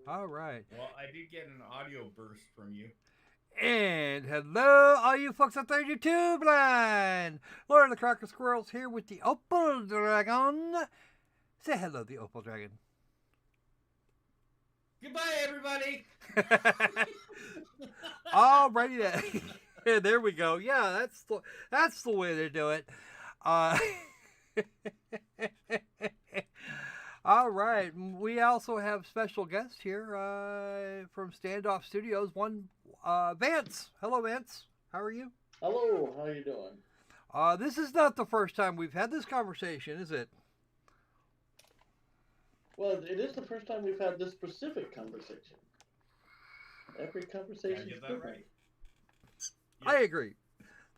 All right. Well, I did get an audio burst from you. And hello, all you folks out there in YouTube land. Lord of the Cracker Squirrels here with the Opal Dragon. Say hello, the Opal Dragon. Goodbye, everybody. Alrighty then. Yeah, there we go. Yeah, that's the way to do it. Uh, all right. We also have special guests here from Standoff Studios. One, Vance. Hello, Vance. How are you? Hello, how you doing? This is not the first time we've had this conversation, is it? Well, it is the first time we've had this specific conversation. Every conversation is different. Right. I agree.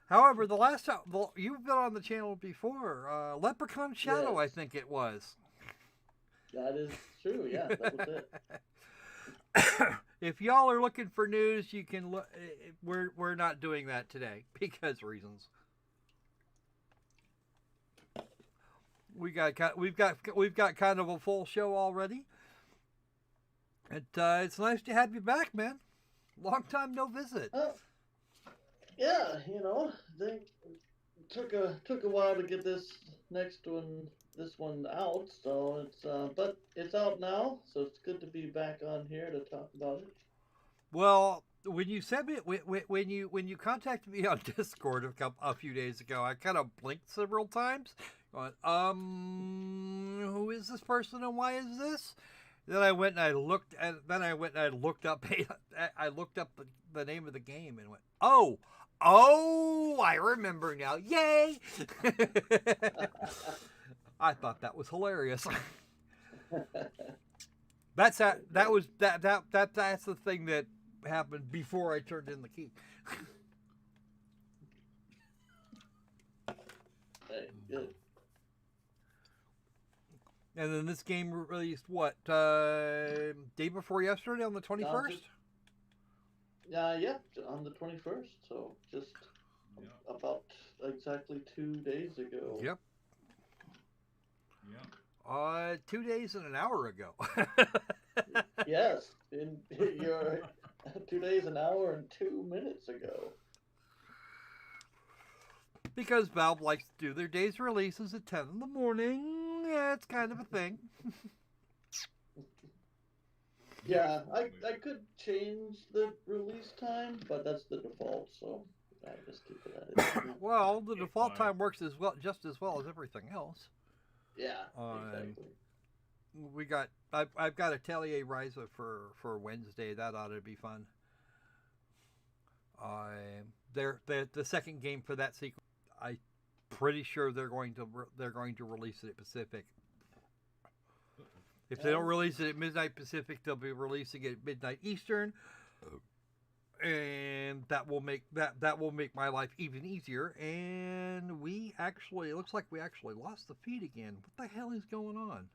However, the last time you've been on the channel before, Leprechaun Shadow, yes. I think it was. That is true. Yeah, that was it. If y'all are looking for news, you can look. We're not doing that today because reasons. We've got kind of a full show already. It's nice to have you back, man. Long time no visit. Yeah, they took a while to get this one out, so but it's out now, so it's good to be back on here to talk about it. Well, when you sent me when you contacted me on Discord a few days ago, I kind of blinked several times. Going, who is this person and why is this? Then I went and I looked up the name of the game and went, oh, I remember now. Yay! I thought that was hilarious. That's the thing that happened before I turned in the key. Hey, good. And then this game released what day before yesterday on the 21st? Yeah, on the 21st. So just about exactly 2 days ago. Yep. Yeah. 2 days and an hour ago. Yes, you're 2 days, an hour, and 2 minutes ago. Because Valve likes to do their day's releases at 10 in the morning. Yeah, it's kind of a thing. Yeah, I could change the release time, but that's the default, so I just keep it at it. Well, the default time works just as well as everything else. Yeah, exactly. I've got Atelier Ryza for Wednesday. That ought to be fun. The second game for that sequence, I'm pretty sure they're going to release it at Pacific. If they don't release it at midnight Pacific, they'll be releasing it at midnight Eastern, and that will make my life even easier. And it looks like we actually lost the feed again. What the hell is going on?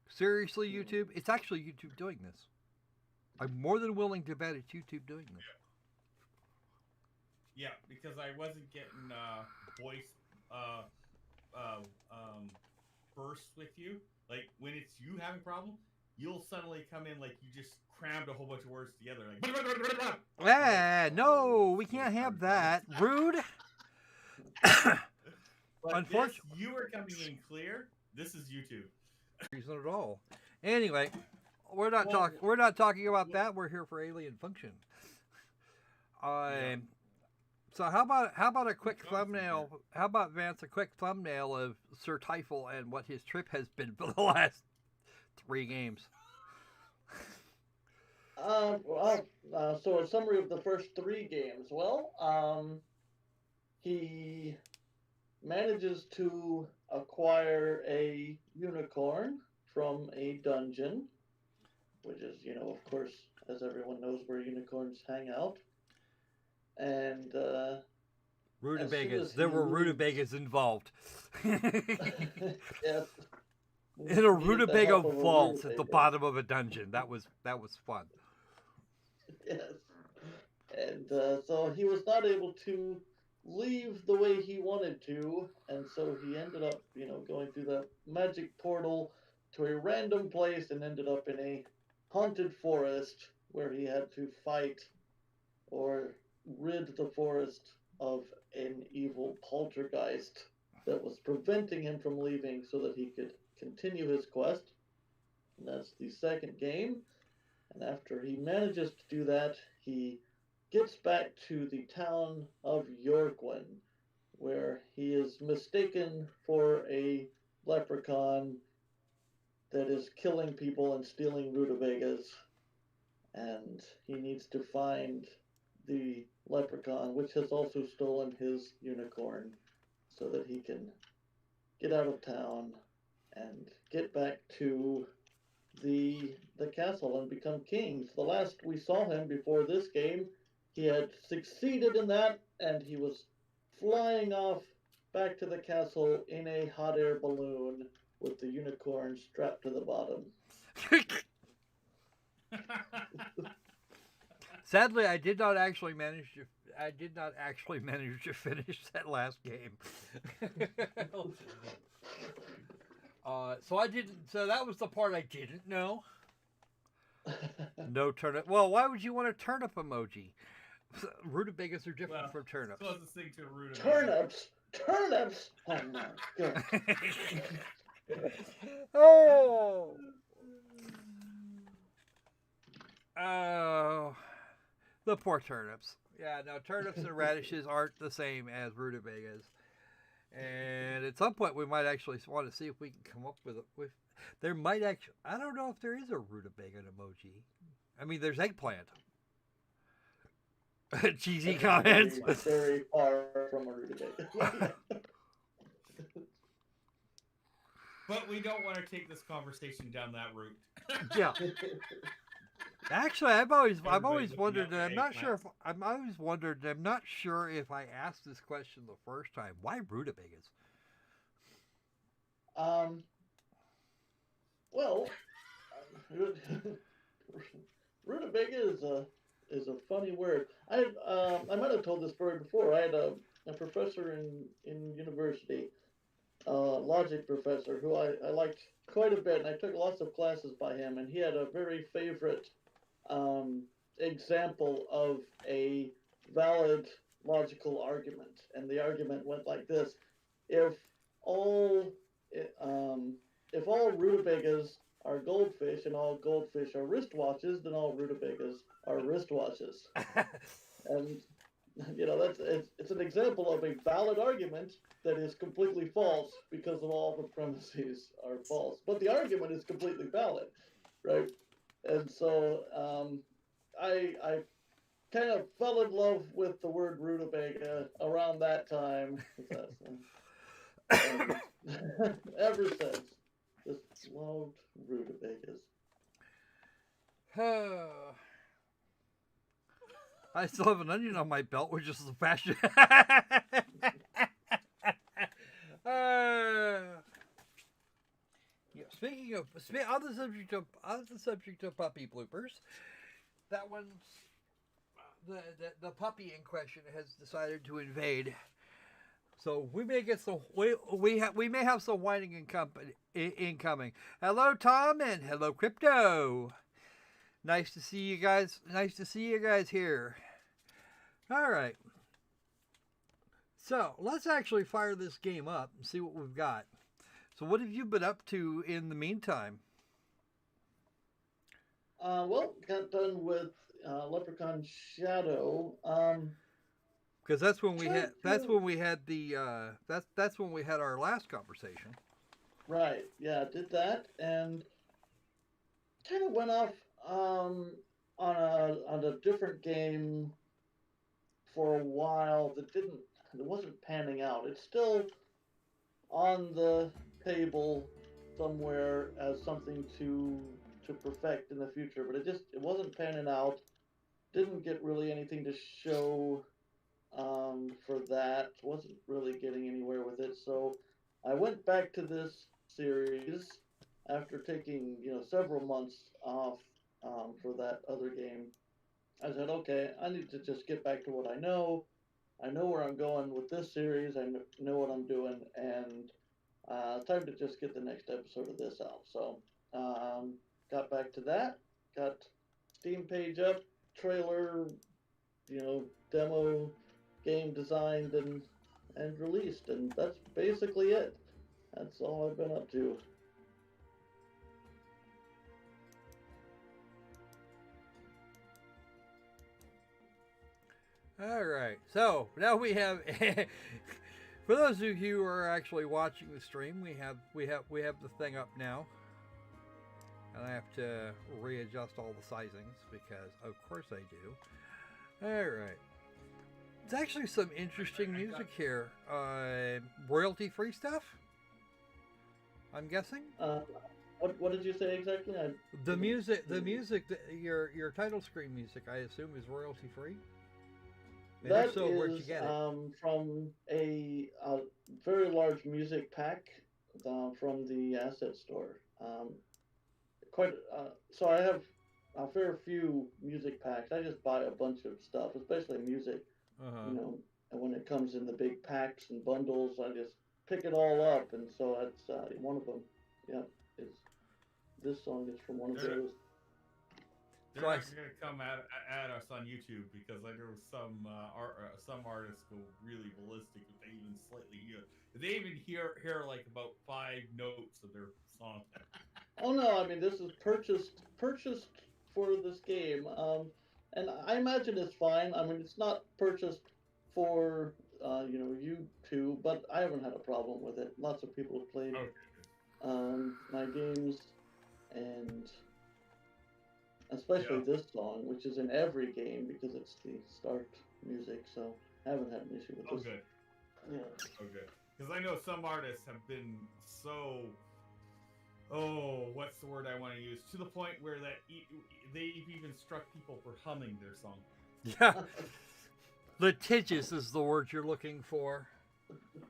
Seriously, YouTube? It's actually YouTube doing this. I'm more than willing to bet it's YouTube doing this. Yeah, because I wasn't getting voice bursts with you. Like when it's you having a problem, you'll suddenly come in like you just crammed a whole bunch of words together. Like, no, we can't have that. Rude. Unfortunately, you are coming in clear. This is YouTube. Reason at all. Anyway, we're not talking about that. We're here for Alien Function. So how about a quick thumbnail? How about Vance, a quick thumbnail of Sir Typhil and what his trip has been for the last 3 games? So a summary of the first 3 games. Well, he manages to acquire a unicorn from a dungeon, which is, of course, as everyone knows, where unicorns hang out. And rutabagas. There were rutabagas involved. Yes. In a rutabaga vault at the bottom of a dungeon. That was fun. Yes. And so he was not able to leave the way he wanted to, and so he ended up, going through the magic portal to a random place and ended up in a haunted forest where he had to fight or rid the forest of an evil poltergeist that was preventing him from leaving so that he could continue his quest. And that's the second game. And after he manages to do that, he gets back to the town of Yorgwin, where he is mistaken for a leprechaun that is killing people and stealing rutabagas. And he needs to find the leprechaun, which has also stolen his unicorn, so that he can get out of town and get back to the castle and become king. So the last we saw him before this game, he had succeeded in that, and he was flying off back to the castle in a hot air balloon with the unicorn strapped to the bottom. Sadly, I did not actually manage to finish that last game. So I didn't. So that was the part I didn't know. No turnip. Well, why would you want a turnip emoji? Rutabagas are different from turnips. Closest thing to a rutabaga. Turnips. Oh my god. Oh. Oh. The poor turnips. Yeah, no, turnips and radishes aren't the same as rutabagas. And at some point, we might actually want to see if we can come up with there might actually. I don't know if there is a rutabaga emoji. I mean, there's eggplant. Cheesy comments. Very far from a rutabaga. But we don't want to take this conversation down that route. Yeah. Actually, I've always wondered, and I'm not sure if I asked this question the first time. Why rutabagas? Well, rutabaga is a funny word. I might have told this story before. I had a professor in university, logic professor, who I liked quite a bit, and I took lots of classes by him, and he had a very favorite example of a valid logical argument, and the argument went like this: if all rutabagas are goldfish and all goldfish are wristwatches, then all rutabagas are wristwatches. And it's an example of a valid argument that is completely false because of all the premises are false, but the argument is completely valid, right? And so I kind of fell in love with the word rutabaga around that time. Ever since, just loved rutabagas. I still have an onion on my belt, which is the fashion. Yeah, speaking of on the subject of puppy bloopers, that one's the puppy in question has decided to invade. So we may get some we may have some whining incoming. Hello, Tom, and hello, Crypto. Nice to see you guys. Nice to see you guys here. All right. So let's actually fire this game up and see what we've got. So what have you been up to in the meantime? Well, got done with Leprechaun Shadow. Because that's when we had our last conversation. Right. Yeah, did that and kind of went off on a different game for a while that wasn't panning out. It's still on the table somewhere as something to perfect in the future, but it wasn't panning out. Didn't get really anything to show for that. Wasn't really getting anywhere with it, so I went back to this series after taking several months off for that other game. I said, okay, I need to just get back to what I know, I know where I'm going with this series. I know what I'm doing, and time to just get the next episode of this out. So, got back to that. Got Steam page up, trailer, demo game designed and released, and that's basically it. That's all I've been up to. All right. So now we have, for those of you who are actually watching the stream, we have the thing up now, and I have to readjust all the sizings because, of course, I do. All right. It's actually some interesting music here. Royalty-free stuff, I'm guessing. What did you say exactly? The music, your title screen music, I assume, is royalty-free. That is where'd you get it? From a very large music pack from the asset store. So I have a fair few music packs. I just buy a bunch of stuff, especially music. And when it comes in the big packs and bundles, I just pick it all up, and so that's one of them. Yeah, this song is from one of those. They're not going to come at us on YouTube because I know some artists go really ballistic if they even slightly hear. If they even hear like about 5 notes of their song. Oh no! I mean, this is purchased for this game, and I imagine it's fine. I mean, it's not purchased for YouTube, but I haven't had a problem with it. Lots of people have played my games, and especially this song, which is in every game because it's the start music. So I haven't had an issue with this. Oh, good. Yeah. Oh, good. Because I know some artists have been so. Oh, what's the word I want to use? To the point where they've even struck people for humming their song. Yeah. Litigious is the word you're looking for,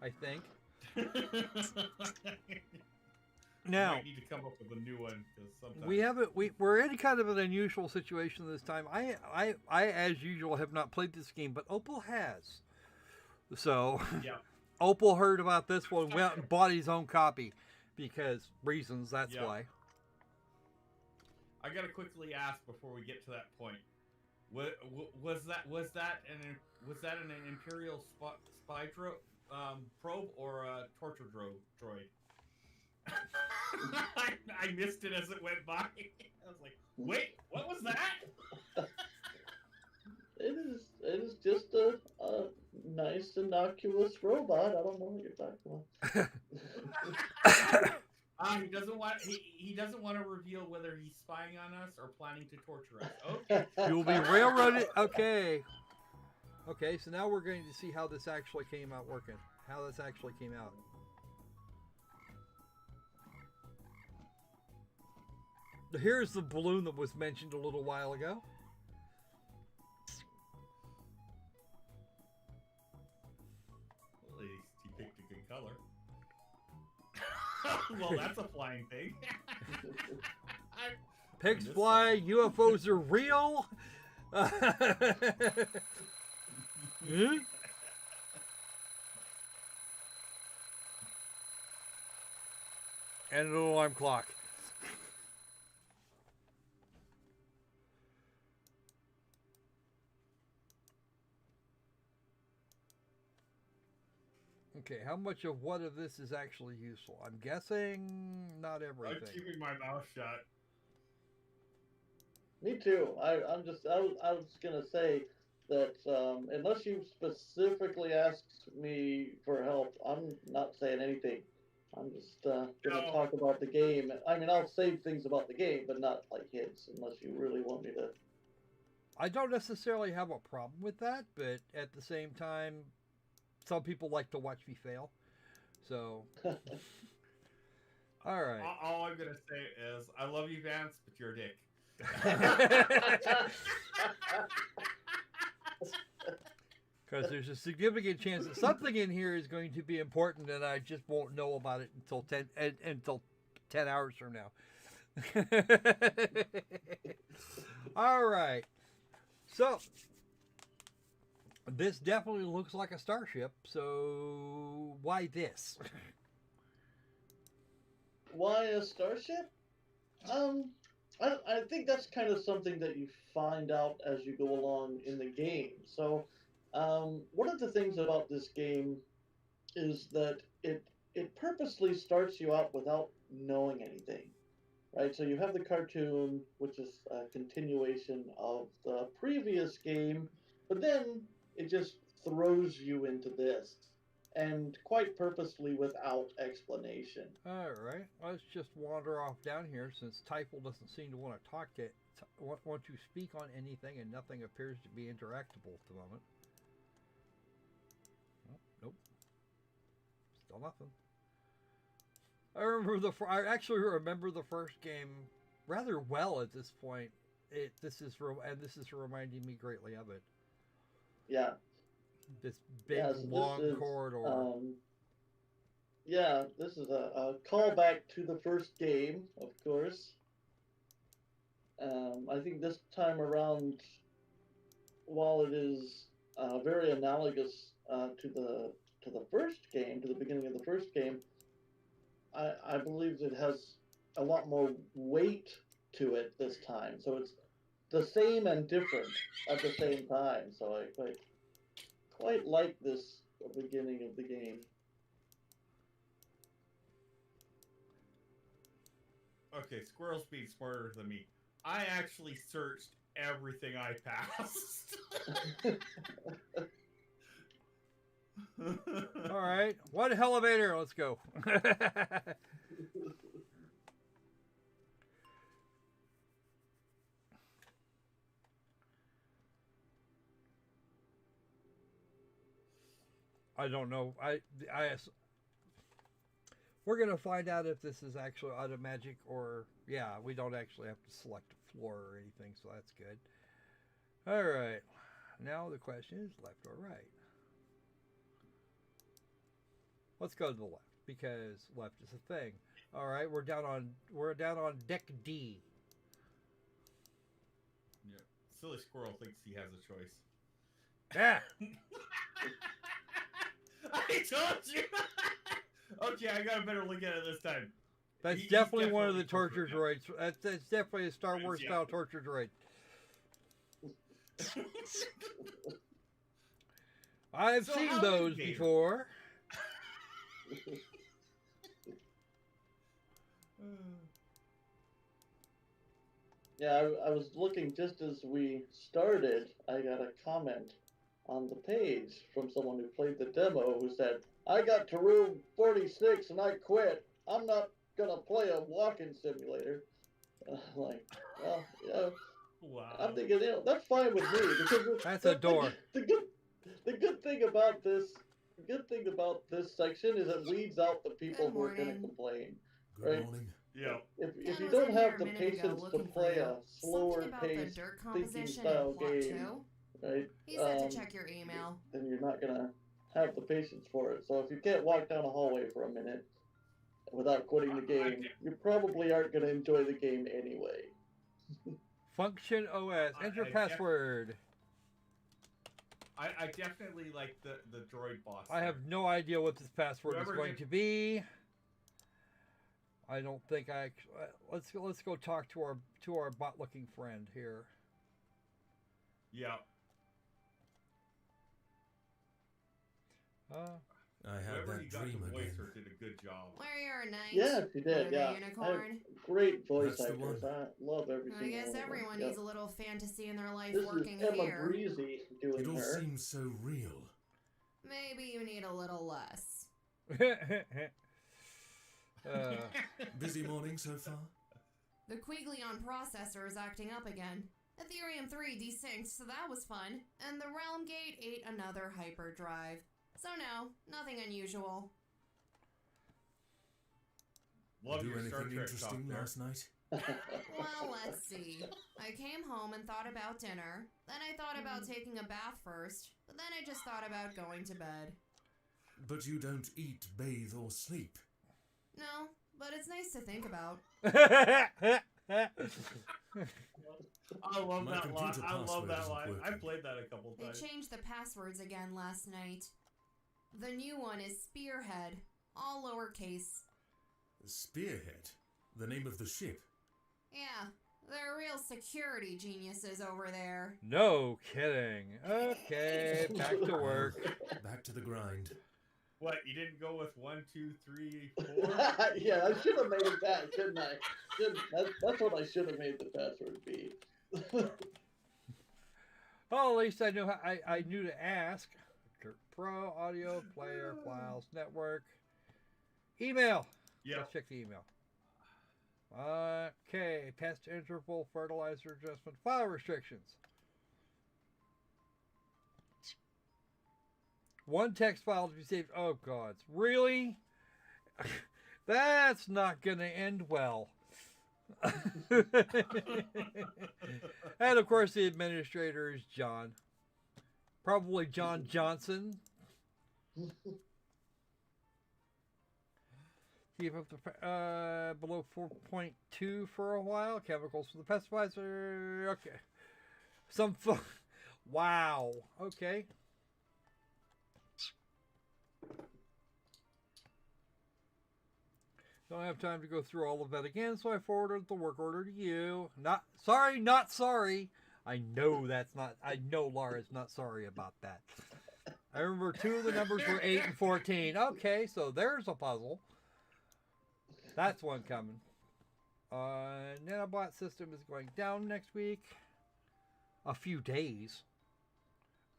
I think. Now, we might need to come up with a new one because sometimes we're in kind of an unusual situation this time. I as usual have not played this game, but Opal has. So yeah. Opal heard about this one, went out and bought his own copy because reasons. That's why. I gotta quickly ask before we get to that point. Was that an Imperial spy probe or a torture droid? I missed it as it went by. I was like, wait, what was that? It is just a nice innocuous robot. I don't know what you're talking about. He doesn't want to reveal whether he's spying on us or planning to torture us. Okay. You will be railroaded. Okay, so now we're going to see how this actually came out working. How this actually came out. Here's the balloon that was mentioned a little while ago. Well, at least he picked a good color. Well, that's a flying thing. Pigs fly, UFOs are real. And an alarm clock. Okay, how much of what of this is actually useful? I'm guessing not everything. I'm keeping my mouth shut. Me too. I was gonna say that unless you specifically asked me for help, I'm not saying anything. I'm just gonna talk about the game. I mean, I'll say things about the game, but not like hints, unless you really want me to. I don't necessarily have a problem with that, but at the same time, some people like to watch me fail. So, all right. All I'm gonna say is, I love you, Vance, but you're a dick. Because there's a significant chance that something in here is going to be important, and I just won't know about it until 10 hours from now. All right. So, This definitely looks like a starship, so why this? Why a starship? I think that's kind of something that you find out as you go along in the game. So, one of the things about this game is that it purposely starts you out without knowing anything, right? So you have the cartoon, which is a continuation of the previous game, but then it just throws you into this, and quite purposely without explanation. All right, let's just wander off down here since Typhil doesn't seem to want to want to speak on anything, and nothing appears to be interactable at the moment. Oh, nope, still nothing. I actually remember the first game rather well at this point. This is reminding me greatly of it. Yeah. This big long corridor. Yeah, this is a callback to the first game, of course. I think this time around, while it is very analogous to the first game, to the beginning of the first game, I believe it has a lot more weight to it this time. So it's the same and different at the same time. So I quite like this beginning of the game. Okay, Squirrel's being smarter than me. I actually searched everything I passed. All right, one elevator. Let's go. I don't know. We're gonna find out if this is actually out of magic or yeah. We don't actually have to select a floor or anything, so that's good. All right. Now the question is left or right. Let's go to the left because left is a thing. All right, we're down on deck D. Yeah. Silly Squirrel thinks he has a choice. Yeah. I told you. Okay, I got a better look at it this time. That's definitely one of the torture droids. That's definitely a Star Wars style torture droid. I've seen those before. Yeah, I was looking just as we started. I got a comment on the page from someone who played the demo who said, I got to room 46 and I quit. I'm not going to play a walking simulator. Like, well, yeah. Wow. I'm thinking, that's fine with me because that's a door. The good thing about this section is it weeds out the people who are going to complain. Good morning. Yeah. If you don't have the patience to play a slower paced thinking style game, right? He said to check your email. Then you're not gonna have the patience for it. So if you can't walk down a hallway for a minute without quitting the game, you probably aren't gonna enjoy the game anyway. Function OS. Enter password. I definitely like the droid boss. I have no idea what this password is going to be. I don't think let's go talk to our bot looking friend here. Yeah. I had that dream again. Did a good job. Warrior Knight. Yeah, she did. Yeah. Unicorn. Great voice That's the actors. one. I love everything. I guess everyone needs a little fantasy in their life This working is Emma here. Breezy doing It all her. seems so real. Maybe you need a little less. Busy morning so far? The Quiglion processor is acting up again. Ethereum 3 desynced, so that was fun. And the Realm Gate ate another hyperdrive. So no, nothing unusual. Love Do your Star anything Trek interesting talk last night? Well, let's see. I came home and thought about dinner. Then I thought about taking a bath first. But then I just thought about going to bed. But you don't eat, bathe, or sleep. No, but it's nice to think about. I love My that line. computer I love password that isn't line. I working. played that a couple They times. changed the passwords again last night. The new one is Spearhead, all lowercase. Spearhead? The name of the ship? Yeah, they're real security geniuses over there. No kidding. Okay, back to work. Back to the grind. What, you didn't go with 1, 2, 3, 4? Yeah, I should have made it that, shouldn't I? That's what I should have made the password be. Well, at least I knew I knew to ask. Pro audio player files network email. Yeah. Let's check the email. Okay, pest interval fertilizer adjustment file restrictions. One text file to be saved. Oh God, really? That's not gonna end well. And of course, the administrator is John. Probably John Johnson. Keep up the below 4.2 for a while. Chemicals for the pesticider. Okay. Wow. Okay. Don't have time to go through all of that again, so I forwarded the work order to you. Not sorry. I know Laura's not sorry about that. I remember 2 of the numbers were 8 and 14. Okay, so there's a puzzle. That's one coming. Nanobot system is going down next week. A few days.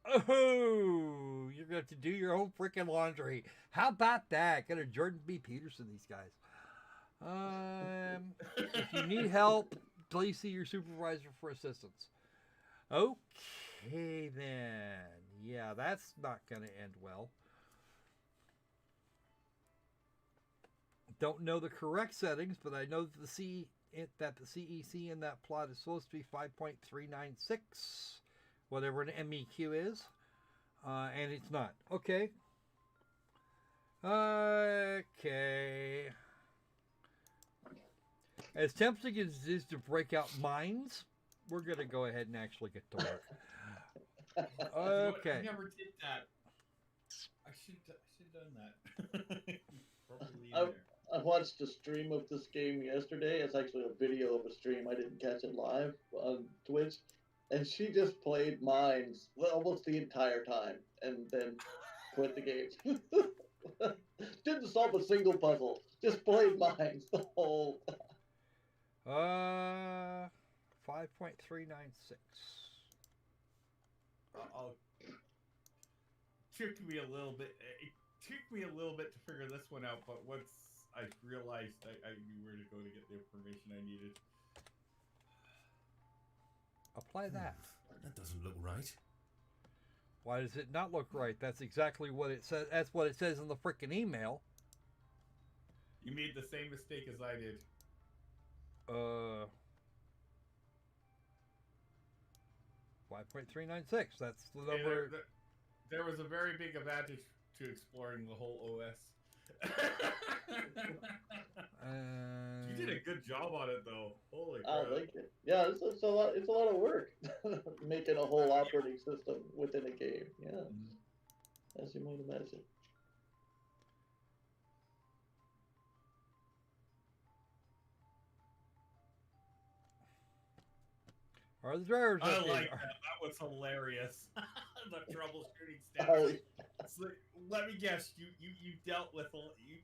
Oh, you're going to have to do your own freaking laundry. How about that? Get a Jordan B. Peterson, these guys. If you need help, please see your supervisor for assistance. Okay, then. Yeah, that's not going to end well. Don't know the correct settings, but I know that the CEC in that plot is supposed to be 5.396, whatever an MEQ is, and it's not. Okay. Okay. As tempting as it is to break out mines, we're going to go ahead and actually get to work. Okay. I never did that. I should have done that. Probably in there. I watched a stream of this game yesterday. It's actually a video of a stream. I didn't catch it live on Twitch. And she just played mines almost the entire time and then quit the game. Didn't solve a single puzzle. Just played mines the whole time. 5.396. Took me a little bit. It took me a little bit to figure this one out, but once I realized I knew where to go to get the information I needed. Apply that. That doesn't look right. Why does it not look right? That's exactly what it says. That's what it says in the frickin' email. You made the same mistake as I did. 5.396. That's the number. There was a very big advantage to exploring the whole OS. You did a good job on it, though. Holy crap! I like it. Yeah, it's a lot. It's a lot of work making a whole operating system within a game. Yeah, as you might imagine. Are the drivers? I okay? like that. That was hilarious. The troubleshooting steps. Oh, It's like, let me guess. You dealt with you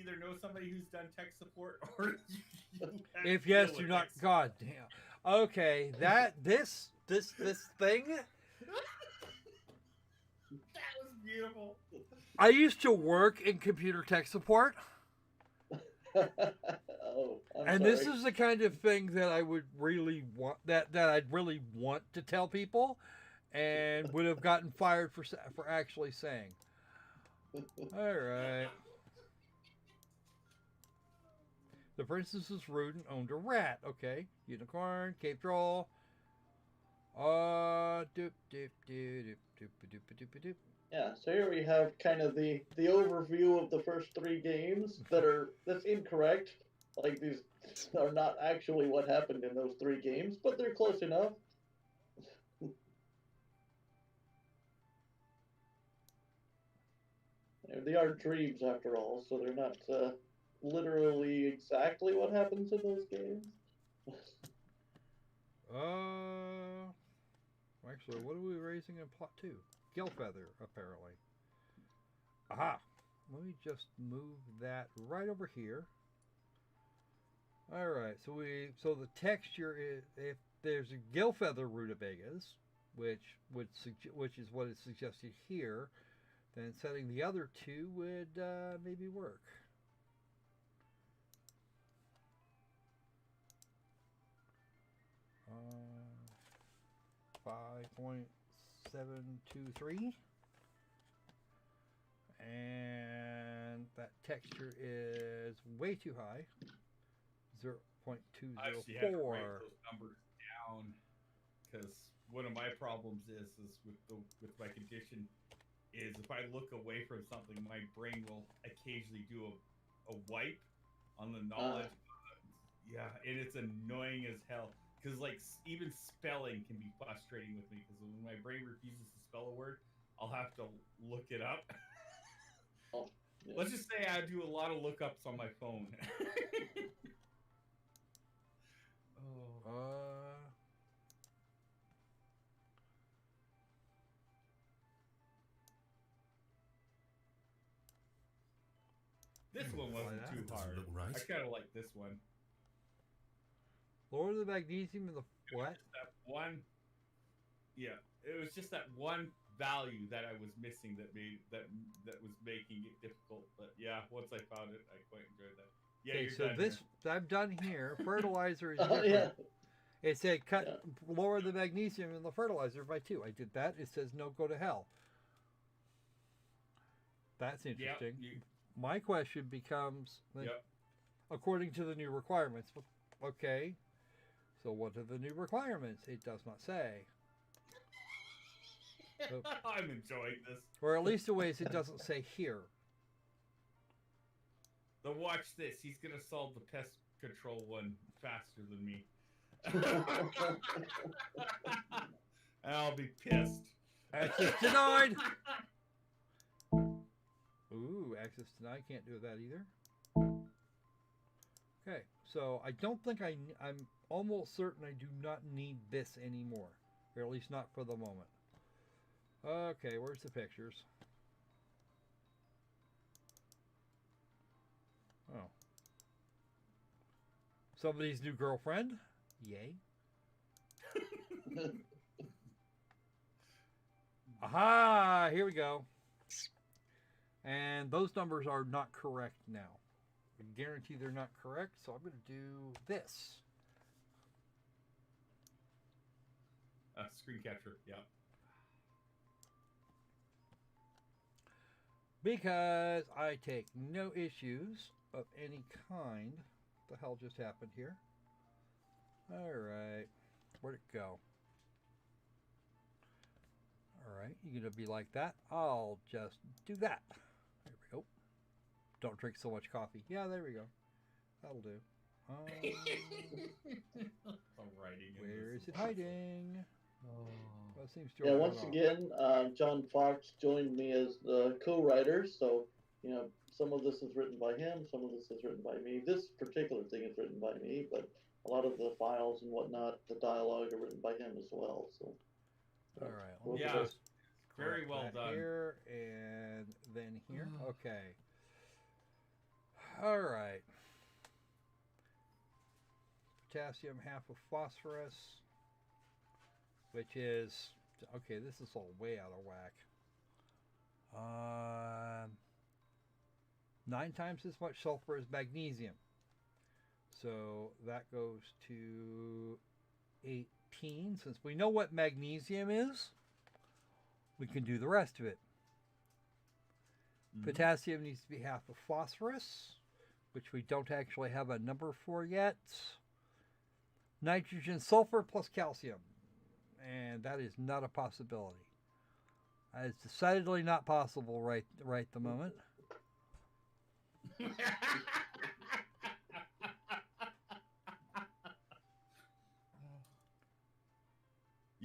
either know somebody who's done tech support or you have If to yes, deal do with not. tech God damn. Okay, this thing. That was beautiful. I used to work in computer tech support. oh, And this is the kind of thing that I would really want that I'd really want to tell people, and would have gotten fired for actually saying. All right. The princess is rude and owned a rat. Okay. Unicorn, Cape Troll. Doop doop doop doop doop doop doop doop. Yeah, so here we have kind of the overview of the first 3 games that's incorrect. Like, these are not actually what happened in those 3 games, but they're close enough. They are dreams, after all, so they're not literally exactly what happens in those games. Actually, what are we raising in plot 2? Gill feather, apparently. Aha! Let me just move that right over here. All right, so the texture is, if there's a gill feather rutabagas, which is what is suggested here, then setting the other 2 would maybe work. Uh, 5.723, and that texture is way too high. 0.204. I actually had to write those numbers down because one of my problems is with my condition is if I look away from something, my brain will occasionally do a wipe on the knowledge. Yeah, and it's annoying as hell because like even spelling can be frustrating with me because when my brain refuses to spell a word, I'll have to look it up. Oh, yeah. Let's just say I do a lot of lookups on my phone. This one wasn't too hard. Right. I kind of like this one. Lower the magnesium in the what? That one. Yeah, it was just that one value that I was missing that was making it difficult. But yeah, once I found it, I quite enjoyed that. Yeah, Okay, you're so done this here. I'm done here. Fertilizer is different. Yeah. It said lower the magnesium in the fertilizer by 2. I did that. It says no, go to hell. That's interesting. My question becomes, according to the new requirements, okay, so what are the new requirements? It does not say. So, I'm enjoying this. or at least the ways it doesn't say here. Now watch this. He's going to solve the pest control one faster than me. I'll be pissed. Access denied! Ooh, access denied. Can't do that either. Okay, so I don't think I'm almost certain I do not need this anymore. Or at least not for the moment. Okay, where's the pictures? Oh. Somebody's new girlfriend? Yay. Aha! Here we go. And those numbers are not correct now. I guarantee they're not correct, so I'm going to do this. Screen capture, yeah. Because I take no issues of any kind. What the hell just happened here? Alright. Where'd it go? Alright, you're going to be like that. I'll just do that. There we go. Don't drink so much coffee. Yeah, there we go. That'll do. Where is it hiding? Well, it seems to Yeah, once again, John Fox joined me as the co-writer, so, you know, some of this is written by him, some of this is written by me. This particular thing is written by me, but a lot of the files and whatnot, the dialogue are written by him as well, so. All right. We'll Yeah. just Very well done. Here and then here. Okay. All right. Potassium, half of phosphorus, which is, okay, this is all way out of whack. 9 times as much sulfur as magnesium. So that goes to 18. Since we know what magnesium is, we can do the rest of it. Mm-hmm. Potassium needs to be half of phosphorus, which we don't actually have a number for yet. Nitrogen, sulfur plus calcium. And that is not a possibility. It's decidedly not possible right the moment.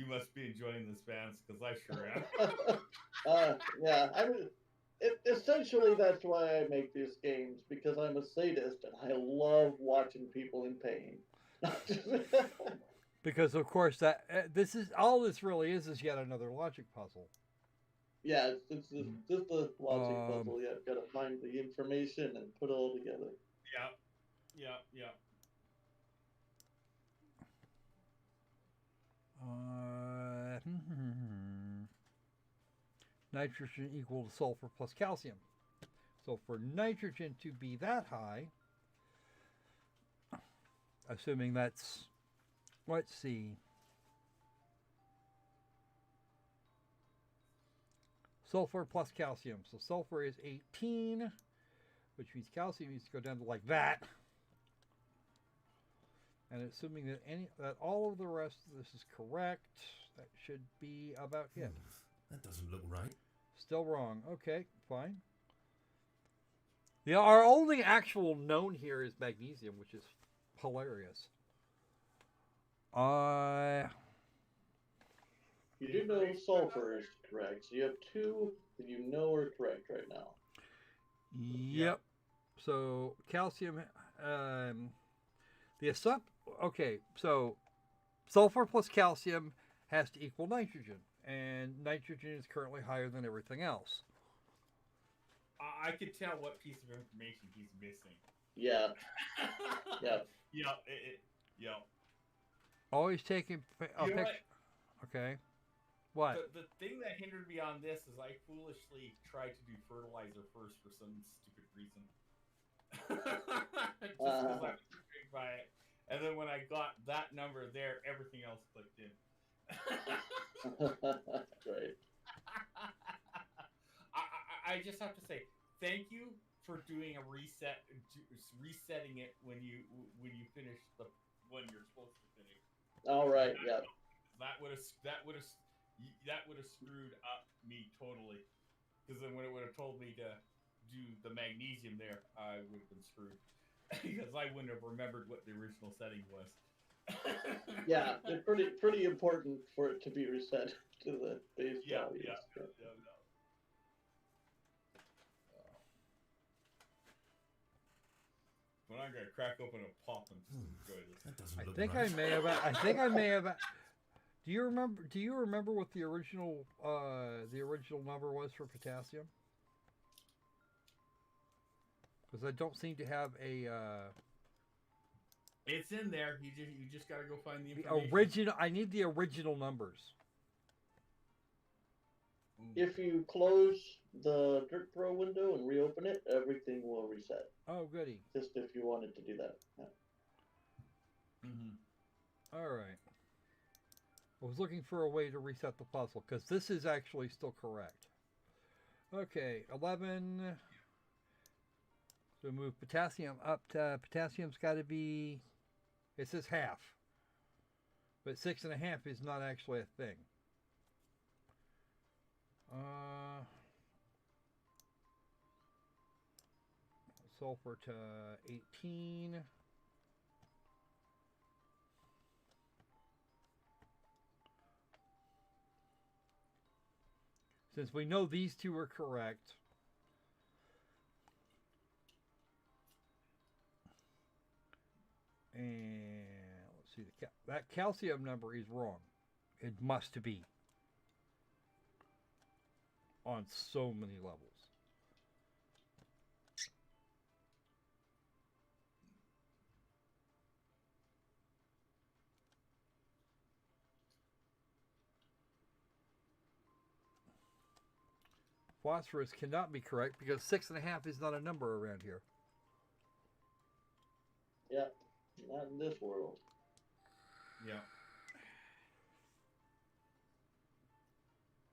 must be enjoying this, fans, because I sure am. Yeah, I mean, essentially that's why I make these games, because I'm a sadist and I love watching people in pain. Because of course that this is all this really is yet another logic puzzle. Yeah, it's just a logic puzzle. Yeah, got to find the information and put it all together. Yeah. Nitrogen equal to sulfur plus calcium. So for nitrogen to be that high, assuming that's, let's see, sulfur plus calcium. So sulfur is 18, which means calcium needs to go down to like that. And assuming that all of the rest of this is correct, that should be about it. That doesn't look right. Still wrong. Okay, fine. Yeah, our only actual known here is magnesium, which is hilarious. You do know sulfur is correct, so you have two that you know are correct right now. Yep. So calcium, okay, so sulfur plus calcium has to equal nitrogen, and nitrogen is currently higher than everything else. I could tell what piece of information he's missing. Yeah. Yeah. Yeah. Always taking a picture. Okay. What? The thing that hindered me on this is I foolishly tried to do fertilizer first for some stupid reason. Just because I was intrigued by it. And then when I got that number there, everything else clicked in. Right. I just have to say thank you for doing a resetting it when you finish the one you're supposed to finish. All right. Yeah. That would have screwed up me totally. Because then when it would have told me to do the magnesium there, I would have been screwed. Because I wouldn't have remembered what the original setting was. Yeah, it's pretty important for it to be reset to the base values. Yeah. When I'm gonna crack open a pop and enjoy this. That doesn't look I right. think I may have. Do you remember what the original number was for potassium? Because I don't seem to have a. It's in there. You just gotta go find the information. Original. I need the original numbers. If you close the Dirt Pro window and reopen it, everything will reset. Oh, goody. Just if you wanted to do that. Yeah. All right. I was looking for a way to reset the puzzle because this is actually still correct. Okay, 11. So move potassium up to potassium's got to be. It says half, but 6.5 is not actually a thing. Sulfur to 18. Since we know these two are correct, and let's see, that calcium number is wrong. It must be on so many levels. Phosphorus cannot be correct because 6.5 is not a number around here. Yeah, not in this world. Yeah.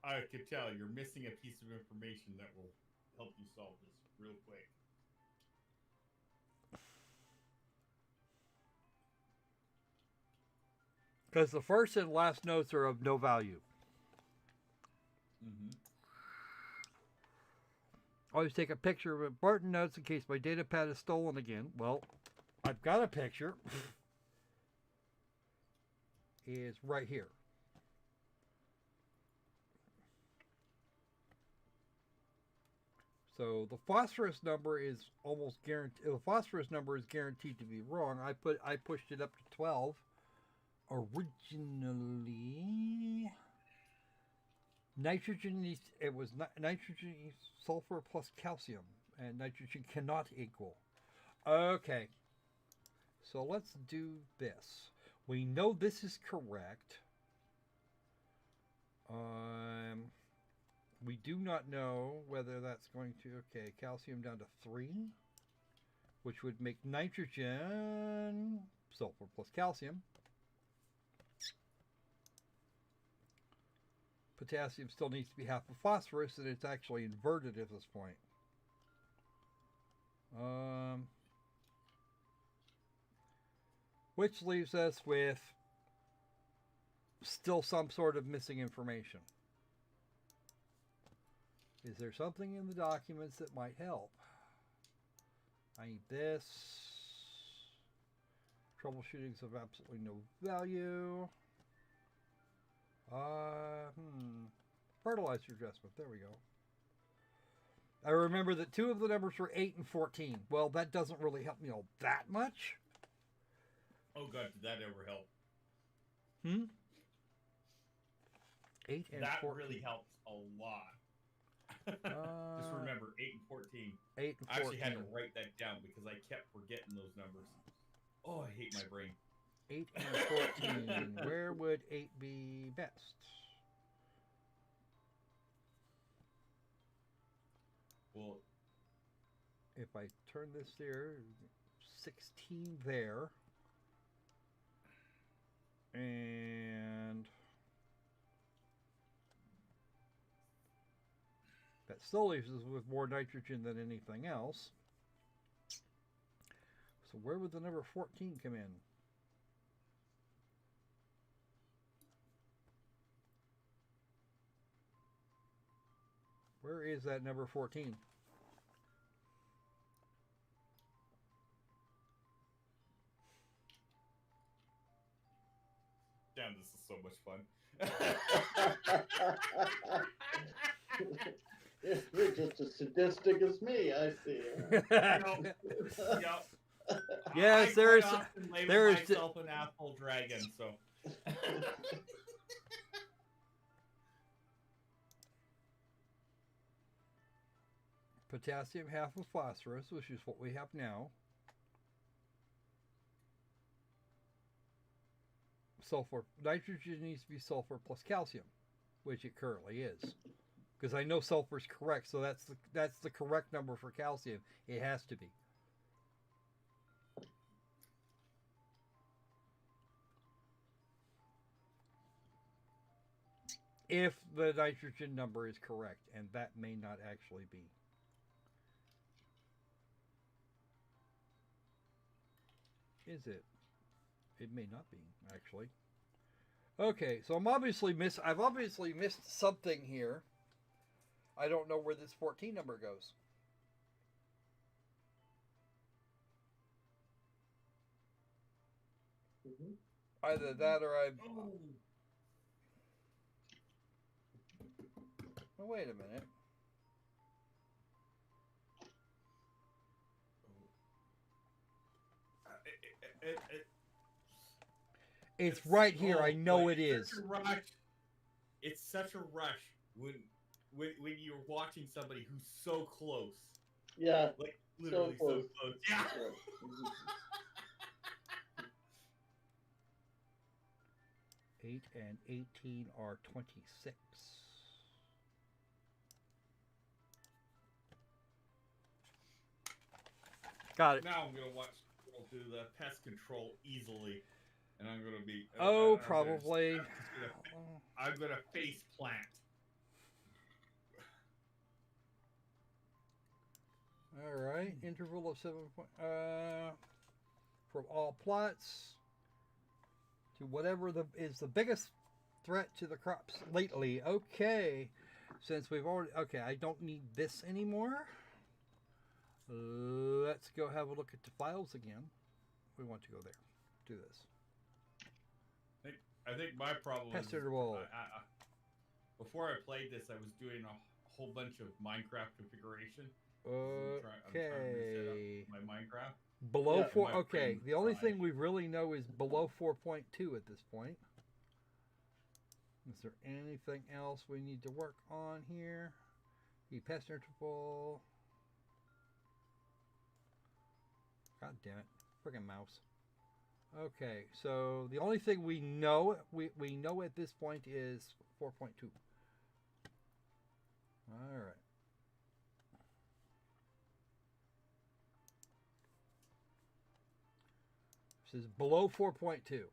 I could tell you're missing a piece of information that will help you solve this real quick. Because the first and last notes are of no value. Always take a picture of important notes in case my data pad is stolen again. Well, I've got a picture. Is right here. So the phosphorus number is almost guaranteed. The phosphorus number is guaranteed to be wrong. I pushed it up to 12 originally. Nitrogen nitrogen, sulfur plus calcium, and nitrogen cannot equal. Okay, so let's do this. We know this is correct. We do not know whether that's going to... Okay, calcium down to 3, which would make nitrogen sulfur plus calcium. Potassium still needs to be half of phosphorus, and it's actually inverted at this point. Which leaves us with still some sort of missing information. Is there something in the documents that might help? I need this. Troubleshooting's of absolutely no value. Fertilizer adjustment. There we go. I remember that 2 of the numbers were 8 and 14. Well, that doesn't really help me all that much. Oh God, did that ever help? 8 and that 14. Really helps a lot. Just remember 8 and 14. 8 and 14. I actually had to write that down because I kept forgetting those numbers. Oh, I hate my brain. 8 and 14. Where would 8 be best? Well, if I turn this there, 16 there. And that still leaves us with more nitrogen than anything else. So where would the number 14 come in? Where is that number 14? Damn, this is so much fun. You're just as sadistic as me, I see. Yep. Yes, there is myself an Opal Dragon, so. Potassium half of phosphorus, which is what we have now. Sulfur. Nitrogen needs to be sulfur plus calcium, which it currently is. Because I know sulfur is correct, so that's the correct number for calcium. It has to be. If the nitrogen number is correct, and that may not actually be. Is it? It may not be, actually. Okay, so I've obviously missed something here. I don't know where this 14 number goes. Either that or I've... Oh, wait a minute. It's right here. I know it is. It's such a rush when you're watching somebody who's so close. Yeah. Like literally so close. Yeah. 8 and 18 are 26. Got it. Now I'm gonna watch people do the pest control easily, and I'm gonna be. Probably. I'm gonna face plant. All right, interval of 7. From all plots to whatever is the biggest threat to the crops lately. Okay, since we've already. Okay, I don't need this anymore. Let's go have a look at the files again. We want to go there. Do this. I think my problem Pest is interval. before I played this, I was doing a whole bunch of Minecraft configuration. I'm trying to reset Okay. up my Minecraft. Below Yeah, 4. my Okay. brain The only fried. thing we really know is below 4.2 at this point. Is there anything else we need to work on here? The pest interval. God damn it. Friggin' mouse. Okay, so the only thing we know at this point is 4.2. All right. This is below 4.2.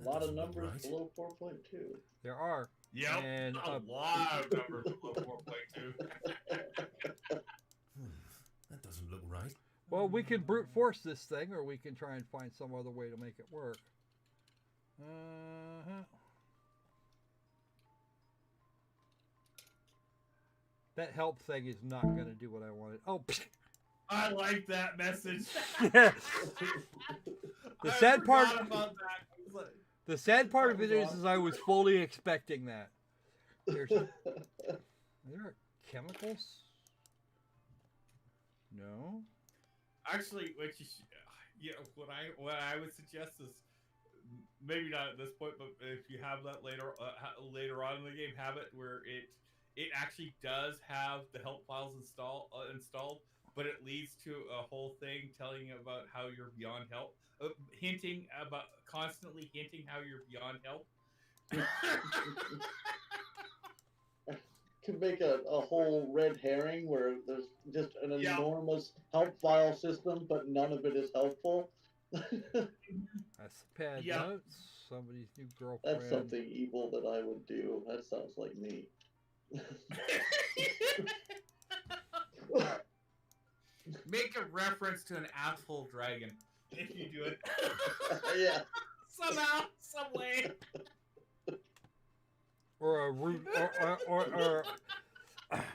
A lot of doesn't look numbers right. below 4.2. There are. Yep, And a lot of numbers below 4.2. That doesn't look right. well, we can brute force this thing, or we can try and find some other way to make it work. That help thing is not going to do what I wanted. Oh, I like that message. the I sad part. forgot about that. I was like, The sad part of it is I was fully expecting that. There are chemicals? No. actually, what you what I would suggest is maybe not at this point, but if you have that later on in the game, have it where it actually does have the help files installed, but it leads to a whole thing telling you about how you're beyond help, constantly hinting how you're beyond help. Could make a whole red herring where there's just an Yeah. enormous help file system, but none of it is helpful. That's pad Yeah. notes. Somebody's new girlfriend. That's something evil that I would do. That sounds like me. Make a reference to an asshole dragon if you do it. Yeah. Somehow, some way. Or a root,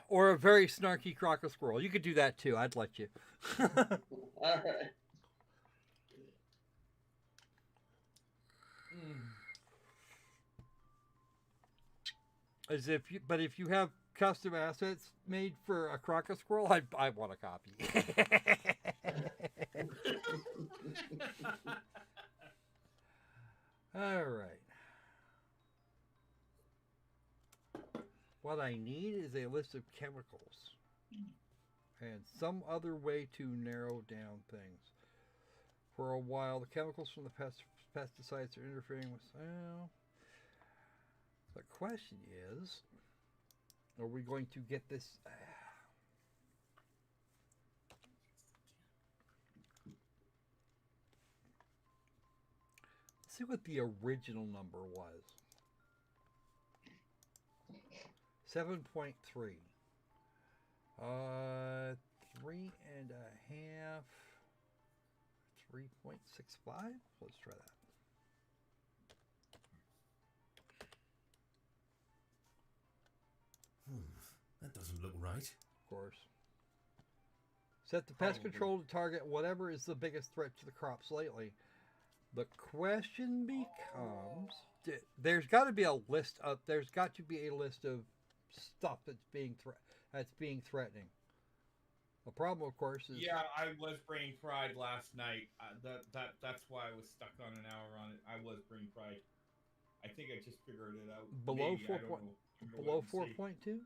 or a very snarky crocodile squirrel. You could do that too. I'd let you. All right. As if you, but if you have custom assets made for a crocodile squirrel, I want a copy. All right. What I need is a list of chemicals and some other way to narrow down things. For a while, the chemicals from the pesticides are interfering with. Well, the question is, are we going to get this? Let's see what the original number was. 7.3. 3.5. 3.65. Let's try that. That doesn't look right. Of course. Set the pest Probably. control to target whatever is the biggest threat to the crops lately. The question becomes: there's got to be a list of. There's got to be a list of stuff that's being threatening. The problem, of course, is Yeah, I was brain fried last night. That's why I was stuck on an hour on it. I was brain fried. I think I just figured it out. below Maybe, I 4. don't know. Below Wait and see. 4.2.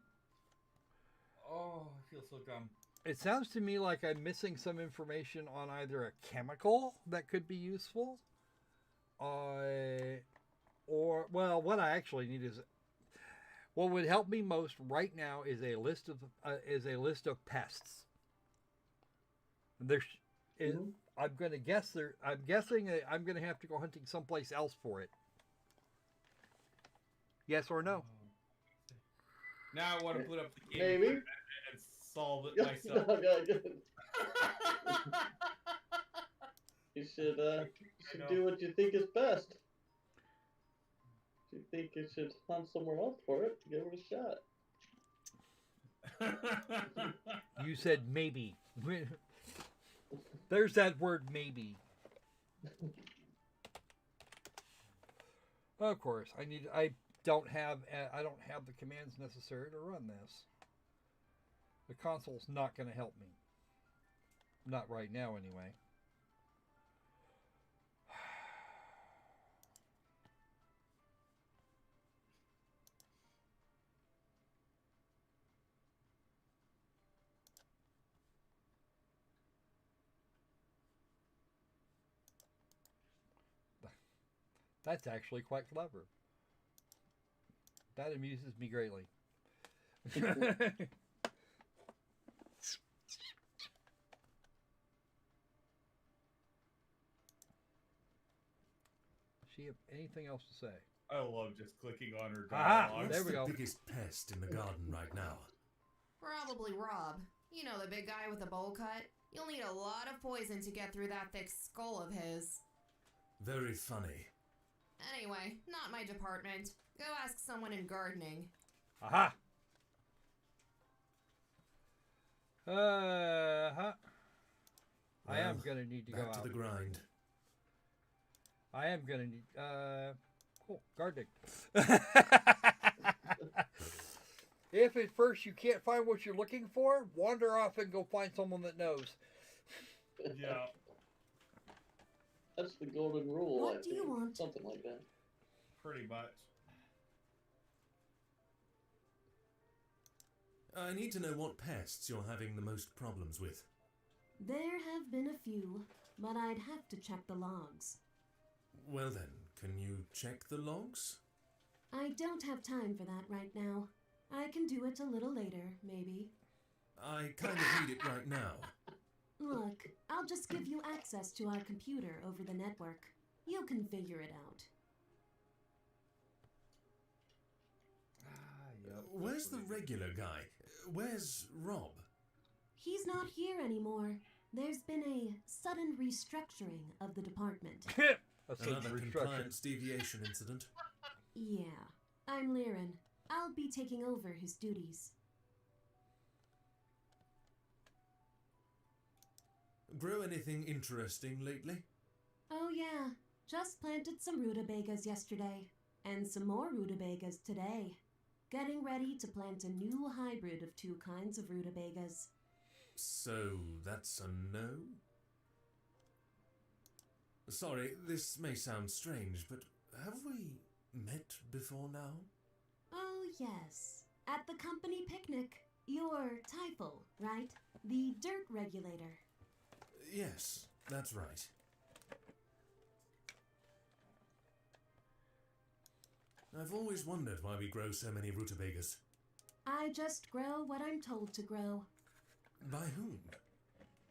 Oh, I feel so dumb. It sounds to me like I'm missing some information on either a chemical that could be useful, or well, what I actually need is what would help me most right now is a list of pests. There's, I'm going to guess there. I'm guessing I'm going to have to go hunting someplace else for it. Yes or no? Now I want to put up the game Maybe. and solve it myself. You should do what you think is best. If you think you should hunt somewhere else for it, give it a shot. You said maybe. There's that word maybe. Of course, I don't have the commands necessary to run this. The console's not going to help me. Not right now, anyway. That's actually quite clever. That amuses me greatly. She have anything else to say? I love just clicking on her Aha! dialogue. There we go. What's the biggest pest in the garden right now? Probably Rob. You know, the big guy with the bowl cut? You'll need a lot of poison to get through that thick skull of his. Very funny. Anyway, not my department. Go ask someone in gardening. Aha! I am gonna need to go Back to out. the grind. I am gonna need cool gardening. If at first you can't find what you're looking for, wander off and go find someone that knows. Yeah. That's the golden rule. What I do you think. want? Something like that. Pretty much. I need to know what pests you're having the most problems with. There have been a few, but I'd have to check the logs. Well then, can you check the logs? I don't have time for that right now. I can do it a little later, maybe. I kind of need it right now. Look, I'll just give you access to our computer over the network. You can figure it out. Where's the regular guy? Where's Rob? He's not here anymore. There's been a sudden restructuring of the department. A sudden Another restructure. compliance deviation incident? Yeah, I'm Liren. I'll be taking over his duties. Grow anything interesting lately? Oh yeah, just planted some rutabagas yesterday. And some more rutabagas today. Getting ready to plant a new hybrid of two kinds of rutabagas. So, that's a no? Sorry, this may sound strange, but have we met before now? Oh yes, at the company picnic. You're Typhil, right? The dirt regulator. Yes, that's right. I've always wondered why we grow so many rutabagas. I just grow what I'm told to grow. By whom?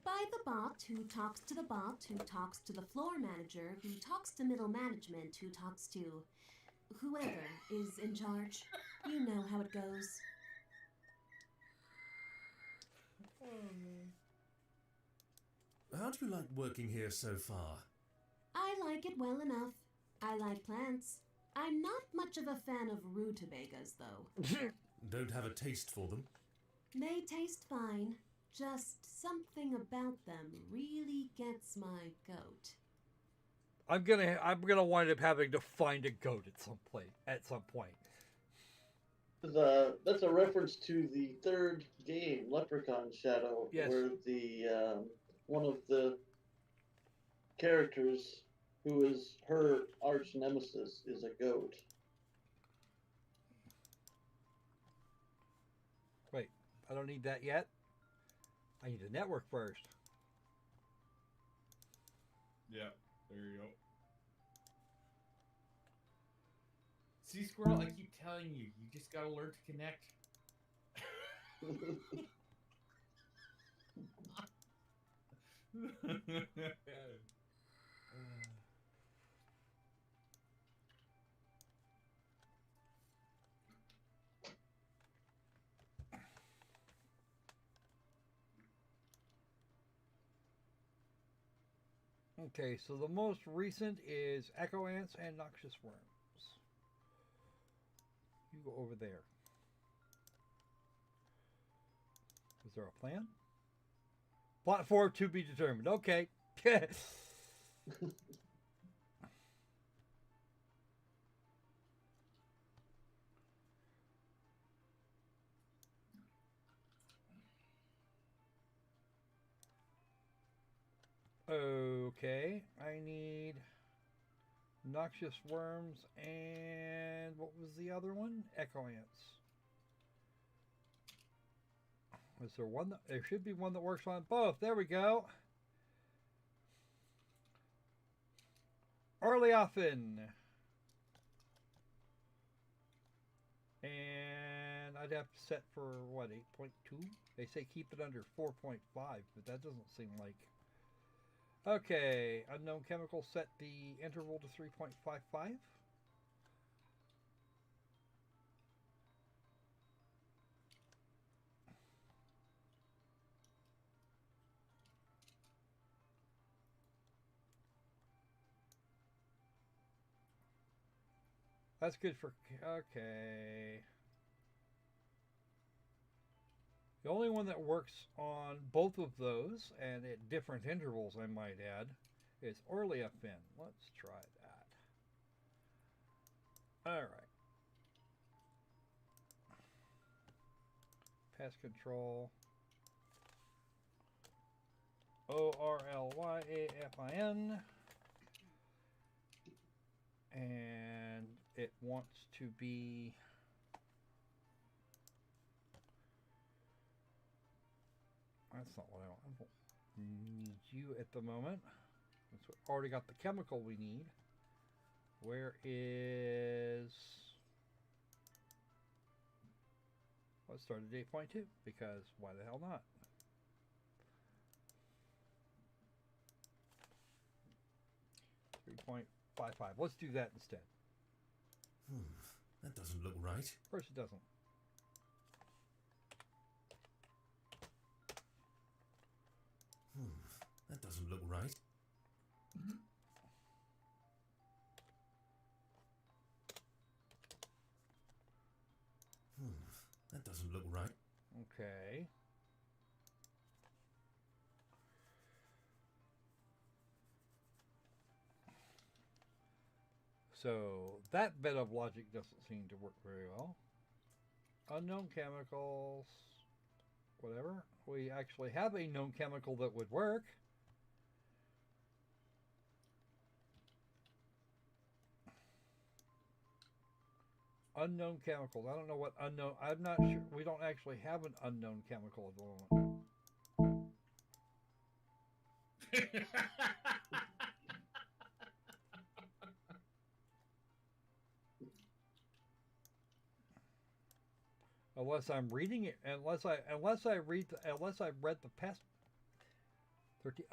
By the bot who talks to the bot who talks to the floor manager who talks to middle management who talks to whoever is in charge. You know how it goes. How do you like working here so far? I like it well enough. I like plants. I'm not much of a fan of rutabagas, though. Don't have a taste for them? They taste fine. Just something about them really gets my goat. I'm gonna wind up having to find a goat at some point. That's a reference to the third game, Leprechaun Shadow, Yes. where the one of the characters who is her arch nemesis is a goat. Wait, I don't need that yet. I need a network first. Yeah, there you go. See, Squirrel, I keep telling you, you just gotta learn to connect. Okay, so the most recent is echo ants and noxious worms. You go over there. Is there a plan? Plot 4 to be determined. Okay. Okay, I need noxious worms and what was the other one? Echo ants. Is there one that, there should be one that works on both. There we go. Early often. And I'd have to set for what, 8.2? They say keep it under 4.5, but that doesn't seem like. Okay, unknown chemical, set the interval to 3.55. That's good for, okay. The only one that works on both of those, and at different intervals I might add, is Orleafin. Let's try that. Alright. Pest control. Orlyafin. And it wants to be that's not what I want. I don't need you at the moment. That's what, already got the chemical we need. Where is let's start at 8.2 because why the hell not? .55. Let's do that instead. That doesn't look right. Of course it doesn't. That doesn't look right. That doesn't look right. Okay. So that bit of logic doesn't seem to work very well. Unknown chemicals, whatever. We actually have a known chemical that would work. Unknown chemicals. I don't know what unknown. I'm not sure. We don't actually have an unknown chemical at the moment. Unless I'm reading it, unless I read unless I read the past 13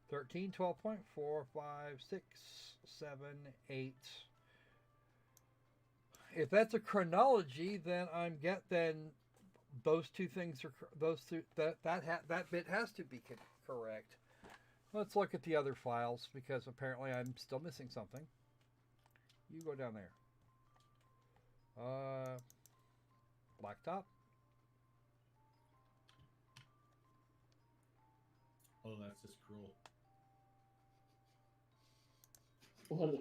13 12.4 5 6 7 8. If that's a chronology, then then those two things are that bit has to be correct. Let's look at the other files because apparently I'm still missing something. You go down there. Blacktop. Oh, that's just cruel.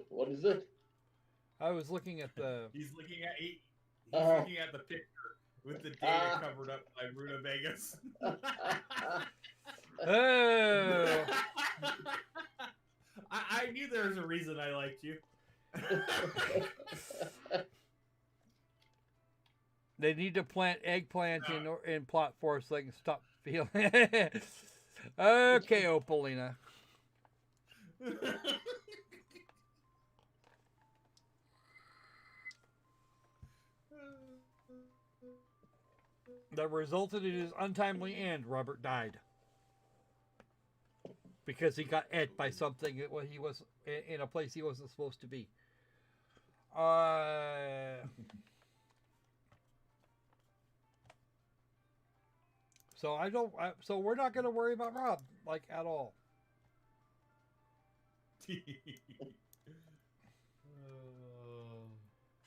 What is it? I was looking at the. He's looking at the picture with the data covered up by Rutabagas. Oh. I knew there was a reason I liked you. They need to plant eggplant in plot 4 so they can stop feeling. Okay, Opalina. That resulted in his untimely end. Robert died because he got ate by something that he was in a place he wasn't supposed to be. So we're not going to worry about Rob like at all.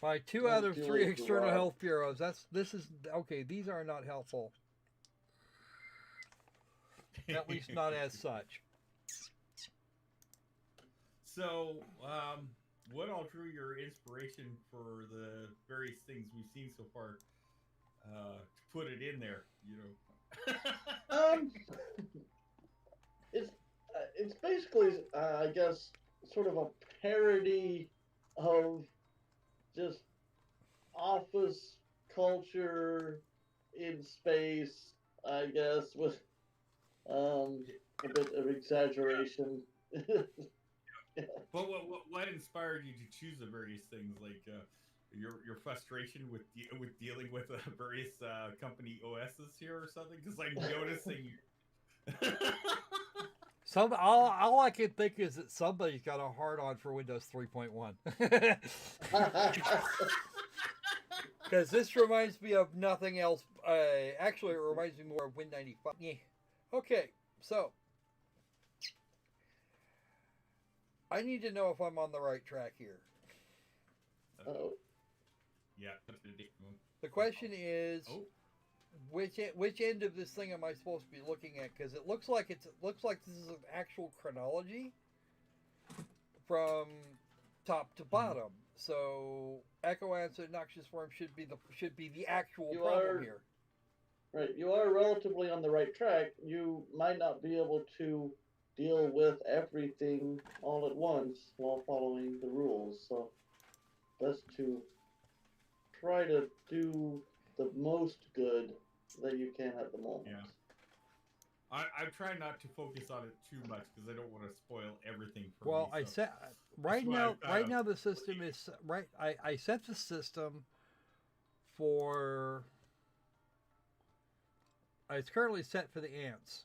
By 2 out of 3 external health bureaus. This is okay. These are not helpful. At least not as such. So, what all drew your inspiration for the various things we've seen so far to put it in there? You know. Um, it's basically, I guess, sort of a parody of just office culture in space, I guess, with a bit of exaggeration. But what inspired you to choose the various things, like your frustration with dealing with various company OSs here or something? Because I'm noticing. All I can think is that somebody's got a hard on for Windows 3.1. Because this reminds me of nothing else. Actually, it reminds me more of Win95. Yeah. Okay, so I need to know if I'm on the right track here. Oh. Yeah. The question is, Oh. which end of this thing am I supposed to be looking at? Because it looks like this is an actual chronology from top to bottom. So Echo Answer Noxious Worm should be the actual problem here. Right, you are relatively on the right track. You might not be able to deal with everything all at once while following the rules. So best to try to do the most good that you can at the moment. Yeah. I'm trying not to focus on it too much because I don't want to spoil everything for Well, me. I So set right now the system is right. I set the system for. It's currently set for the ants.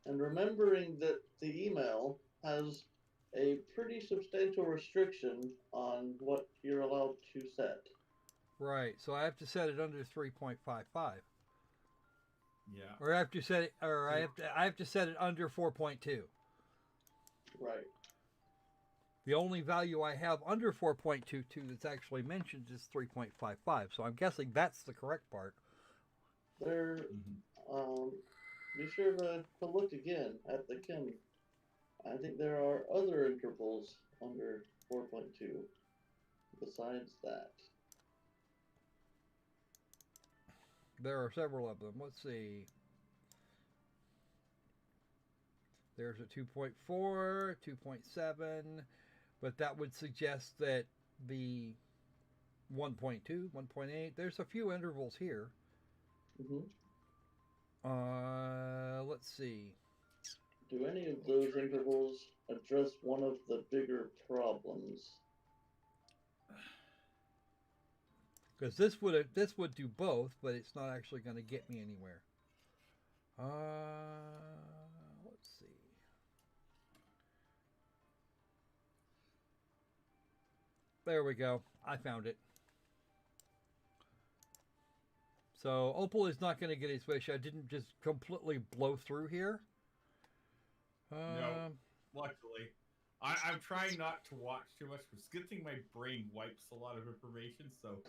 And remembering that the email has a pretty substantial restriction on what you're allowed to set. Right, so I have to set it under 3.55. yeah. Or I have to set it, or I have to set it under 4.2. Right. The only value I have under 4.22 that's actually mentioned is 3.55. So I'm guessing that's the correct part. There, be sure to look again at the Kim. I think there are other intervals under 4.2 besides that. There are several of them. Let's see. There's a 2.4, 2.7, but that would suggest that the 1.2, 1.8, there's a few intervals here. Let's see. Do any of those intervals address one of the bigger problems? Because this would do both, but it's not actually going to get me anywhere. Let's see. There we go. I found it. So Opal is not going to get his wish. I didn't just completely blow through here. No, luckily. I'm trying not to watch too much. It's a good thing my brain wipes a lot of information, so...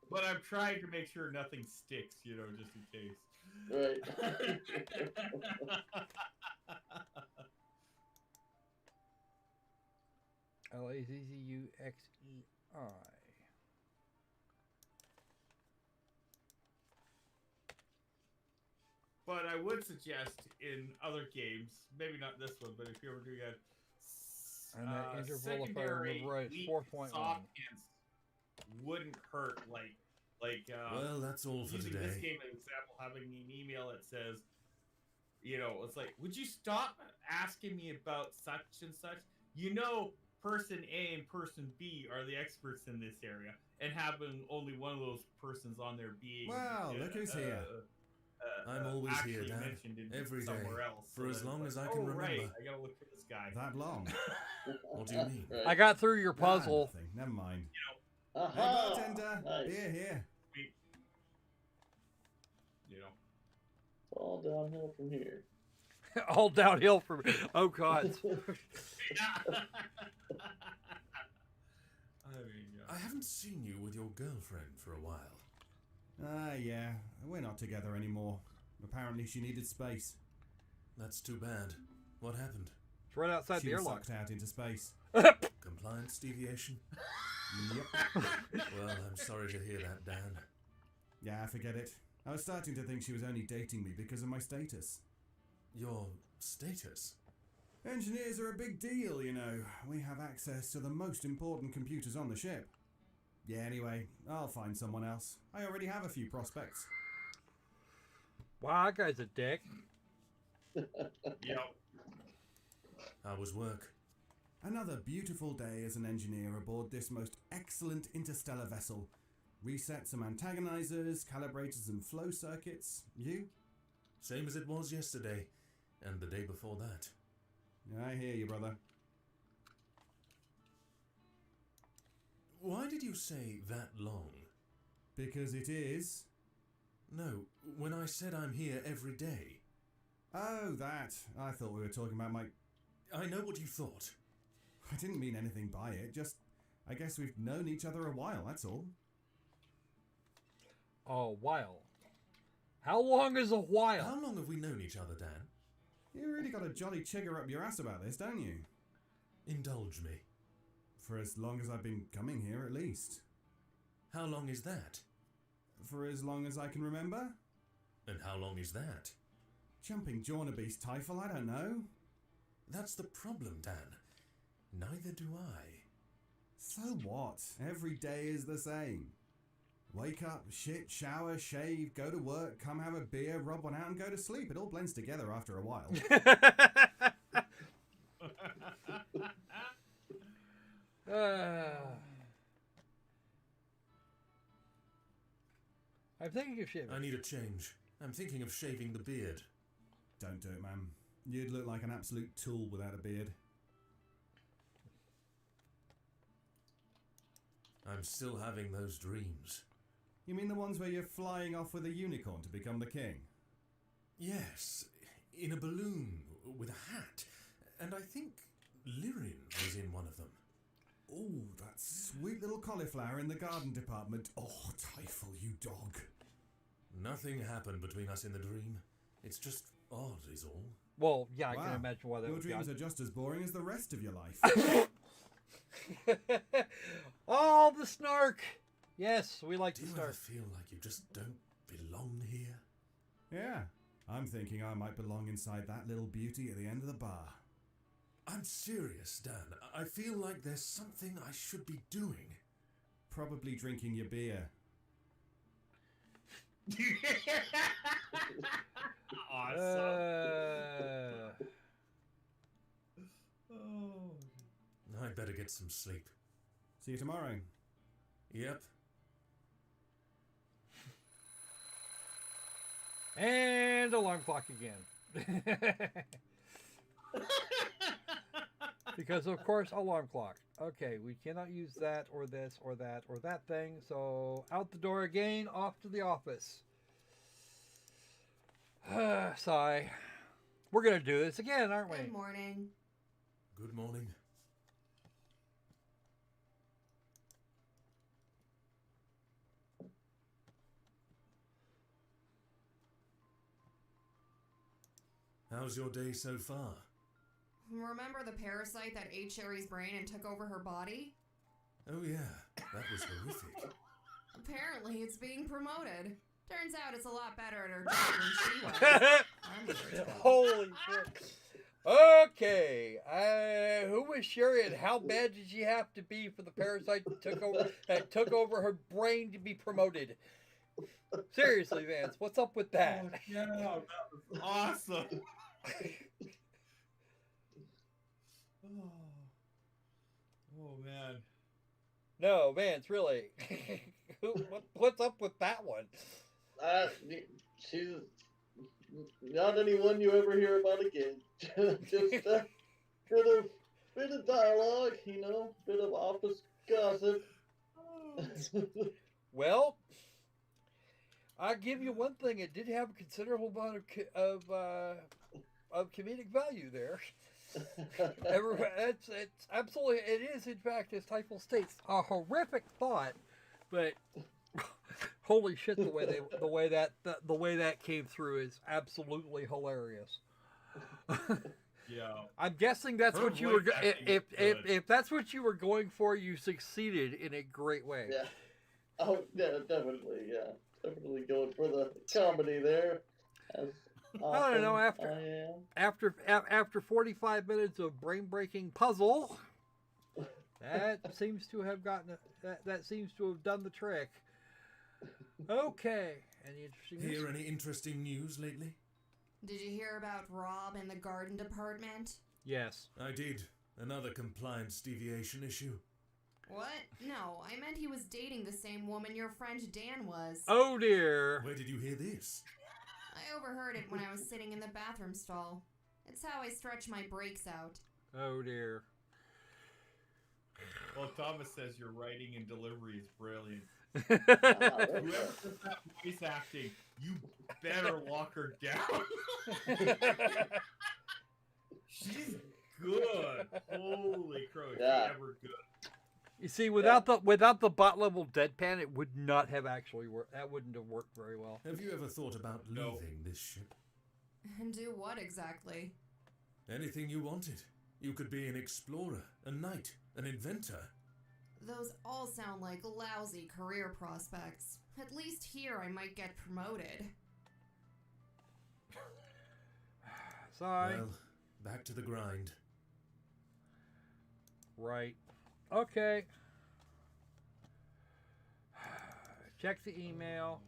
But I'm trying to make sure nothing sticks, just in case. Right. Lazzuxei. But I would suggest in other games, maybe not this one, but if you ever do get And that interval, if I secondary remember right, is 4.1. soft ants wouldn't hurt well, that's all for using today. this game as an example, having an email that says, it's like, would you stop asking me about such and such? Person A and person B are the experts in this area, and having only one of those persons on there being Wow, look who's here. I'm always here, Dad. Every day. Else, for as long as I can remember. Right, I gotta look for this guy. That long? What do you mean? Right. I got through your puzzle. Nothing. Never mind. Hey, Aha! bartender. Nice. Beer here. It's all downhill from here. All downhill from. Oh God. I haven't seen you with your girlfriend for a while. Yeah. We're not together anymore. Apparently she needed space. That's too bad. What happened? It's right outside She the was airlock. sucked out into space. Compliance deviation? Yep. Well, I'm sorry to hear that, Dan. Yeah, forget it. I was starting to think she was only dating me because of my status. Your status? Engineers are a big deal, you know. We have access to the most important computers on the ship. Yeah, anyway, I'll find someone else. I already have a few prospects. Wow, that guy's a dick. Yep. How was work? Another beautiful day as an engineer aboard this most excellent interstellar vessel. Reset some antagonizers, calibrated some flow circuits. You? Same as it was yesterday, and the day before that. I hear you, brother. Why did you say that long? Because it is. No, when I said I'm here every day. Oh, that. I thought we were talking about my... I know what you thought. I didn't mean anything by it, just... I guess we've known each other a while, that's all. A while. How long is a while? How long have we known each other, Dan? You really got a jolly chigger up your ass about this, don't you? Indulge me. For as long as I've been coming here, at least. How long is that? For as long as I can remember? And how long is that? Jumping Jornabeast Typhil, I don't know. That's the problem, Dan. Neither do I. So what? Every day is the same. Wake up, shit, shower, shave, go to work, come have a beer, rub one out and go to sleep. It all blends together after a while. I'm thinking of shaving. I need a change. I'm thinking of shaving the beard. Don't do it, man. You'd look like an absolute tool without a beard. I'm still having those dreams. You mean the ones where you're flying off with a unicorn to become the king? Yes, in a balloon with a hat. And I think Lyrin was in one of them. Oh, that sweet little cauliflower in the garden department. Oh, Typhil, you dog. Nothing happened between us in the dream. It's just odd, is all. Well, yeah, I Wow. can imagine why that Your would be dreams odd. are just as boring as the rest of your life. Oh, the snark! Yes, we like Do the you ever snark. feel like you just don't belong here? Yeah, I'm thinking I might belong inside that little beauty at the end of the bar. I'm serious, Dan. I feel like there's something I should be doing. Probably drinking your beer. Awesome. Oh. I'd better get some sleep. See you tomorrow. Yep. And alarm clock again. Because, of course, alarm clock. Okay, we cannot use that or this or that or that thing. So, out the door again, off to the office. Sigh. We're going to do this again, aren't we? Good morning. Good morning. How's your day so far? Remember the parasite that ate Sherry's brain and took over her body? Oh yeah, that was horrific. Apparently, it's being promoted. Turns out it's a lot better at her job than she was. I'm here too. Holy shit. Okay, who was Sherry and how bad did she have to be for the parasite that took over her brain to be promoted? Seriously, Vance, what's up with that? Oh, yeah, that was awesome. Oh man. No, Vance, really. What's up with that one? She's not anyone you ever hear about again. Just a bit of dialogue, you know, bit of office gossip. Well, I'll give you one thing. It did have a considerable amount of comedic value there. It's absolutely, it is in fact, as Typhil states, a horrific thought, but holy shit, the way that came through is absolutely hilarious. Yeah. I'm guessing that's Her what you were. voice acting is good. If that's what you were going for, you succeeded in a great way. Yeah. Oh, yeah, definitely. Yeah, definitely going for the comedy there. As I don't know. often I am. After 45 minutes of brain-breaking puzzle, that seems to have that seems to have done the trick. Okay. Any interesting news? Hear any interesting news lately? Did you hear about Rob in the garden department? Yes. I did. Another compliance deviation issue. What? No, I meant he was dating the same woman your friend Dan was. Oh dear. Where did you hear this? I overheard it when I was sitting in the bathroom stall. It's how I stretch my breaks out. Oh dear. Well, Thomas says your writing and delivery is brilliant. Ah, Whoever does that voice acting, you better lock her down. She's good. Holy crow, is Yeah. she ever good? You see, without the bot level deadpan, it would not have actually worked. That wouldn't have worked very well. Have you ever thought about No. leaving this ship? And do what exactly? Anything you wanted. You could be an explorer, a knight, an inventor. Those all sound like lousy career prospects. At least here I might get promoted. Sorry. Well, back to the grind. Right. Okay. Check the email.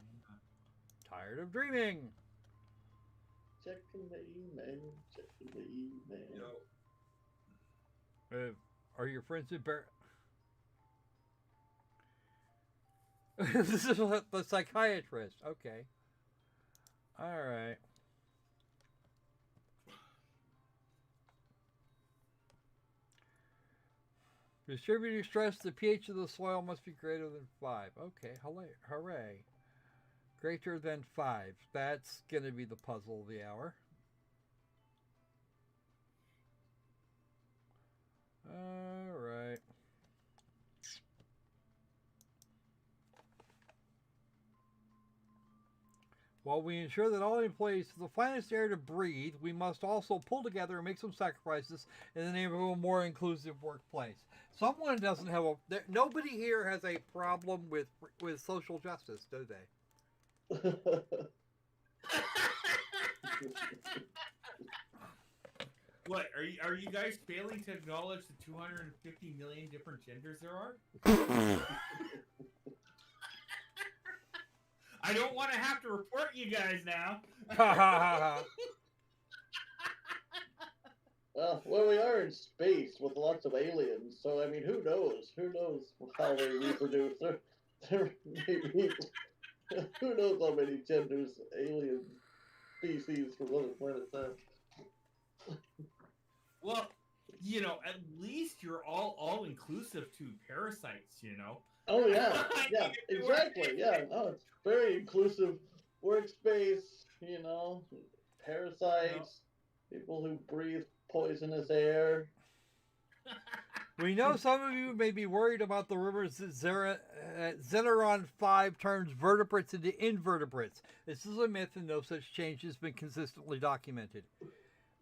Tired of dreaming. Checking the email. Checking the email. Are your friends embarrassed? This is the psychiatrist. Okay. All right. Distributor stress the pH of the soil must be greater than 5. Okay, hooray. Greater than 5. That's going to be the puzzle of the hour. All right. While we ensure that all employees have the finest air to breathe, we must also pull together and make some sacrifices in the name of a more inclusive workplace. Someone doesn't have nobody here has a problem with social justice, do they? What are you guys failing to acknowledge the 250 million different genders there are? I don't want to have to report you guys now. Well, we are in space with lots of aliens, so I mean, who knows? Who knows how they reproduce? There maybe, who knows how many genders alien species from other planets have? Well, you know, at least you're all inclusive to parasites, you know. Oh yeah, yeah, exactly. Yeah, no, it's very inclusive workspace. You know, parasites, people who breathe poisonous air. We know some of you may be worried about the rumors that Xeneron 5 turns vertebrates into invertebrates. This is a myth and no such change has been consistently documented.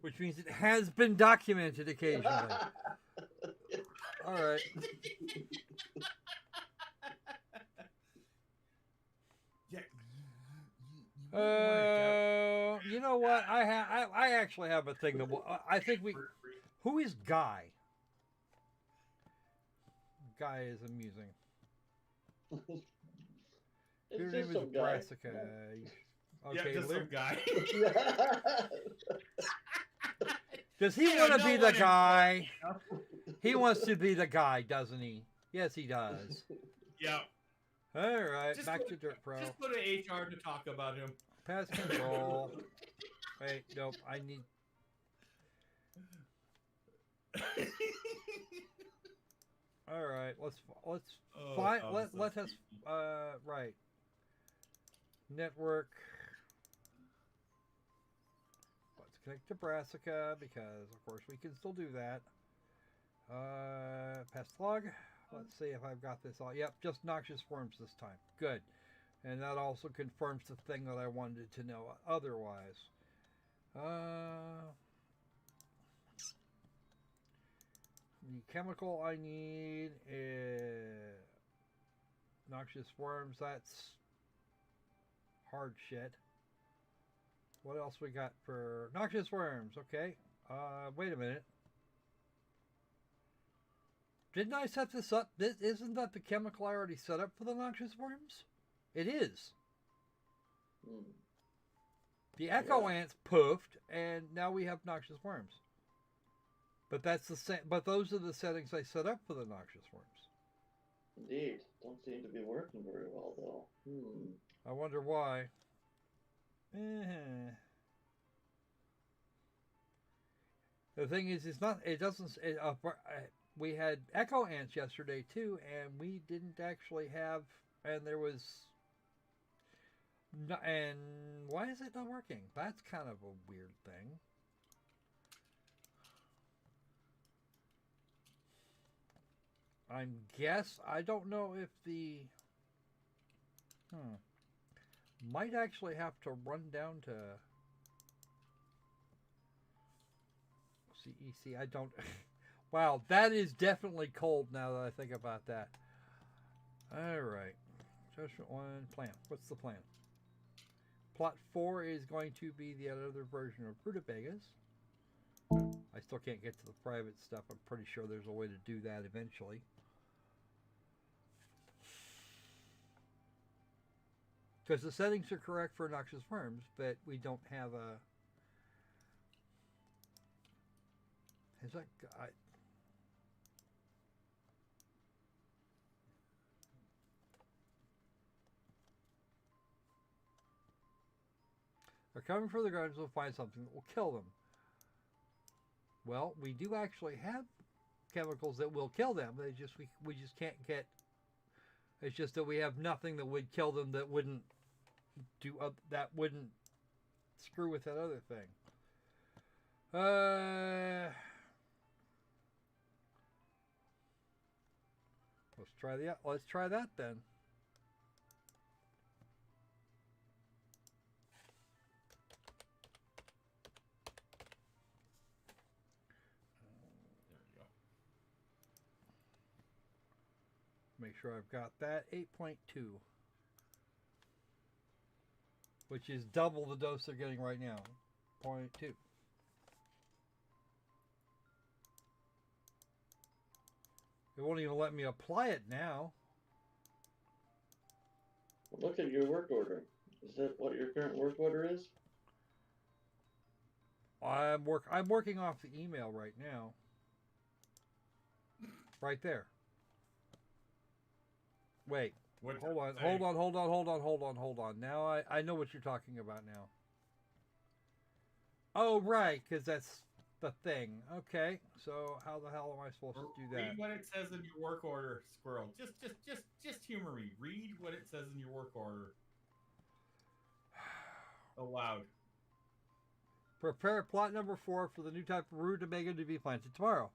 Which means it has been documented occasionally. All right. Yeah, you know what? I actually have a thing that I think we. Who is Guy? Guy is amusing. Your It's name just is some guy. Brassica. yeah, Okay, just some guy. does he Yeah, want to no be the one guy? He wants to be the guy, doesn't he? Yes, he does. Yeah. All right, Just back go- to Dirt Pro. Just go to HR to talk about him. Pest control. Wait, nope. I need. All right, let's Oh, find. Thomas, Let that's us right. Network. Let's connect to Brassica because, of course, we can still do that. Pest log. Let's see if I've got this all. Yep, just noxious worms this time. Good. And that also confirms the thing that I wanted to know otherwise. The chemical I need is noxious worms. That's hard shit. What else we got for noxious worms? Okay. Wait a minute. Didn't I set this up? Isn't that the chemical I already set up for the noxious worms? It is. The echo ants poofed, and now we have noxious worms. But that's the same. But those are the settings I set up for the noxious worms. Indeed. Don't seem to be working very well, though. I wonder why. The thing is, it's not. It doesn't. We had echo ants yesterday too, and we didn't actually have. And there was. No, and why is it not working? That's kind of a weird thing. I don't know if the might actually have to run down to CEC. I don't. Wow, that is definitely cold now that I think about that. All right, Judgment 1 plan. What's the plan? Plot 4 is going to be the other version of Rutabagas. I still can't get to the private stuff. I'm pretty sure there's a way to do that eventually. Because the settings are correct for noxious worms, but we don't have a... Is that... They're coming for the gardens, we'll find something that will kill them. Well, we do actually have chemicals that will kill them. They just we just can't get... It's just that we have nothing that would kill them that wouldn't do that wouldn't screw with that other thing. Let's try that then. Make sure I've got that 8.2, which is double the dose they're getting right now. 0.2. It won't even let me apply it now. Well, look at your work order. Is that what your current work order is? I'm working off the email right now. Right there. Wait. Hold on. Now I know what you're talking about now. Oh, right, because that's the thing. Okay, so how the hell am I supposed to do that? Read what it says in your work order, Squirrel. Just humor me. Read what it says in your work order. Aloud. Prepare plot number 4 for the new type of rutabaga to be planted tomorrow.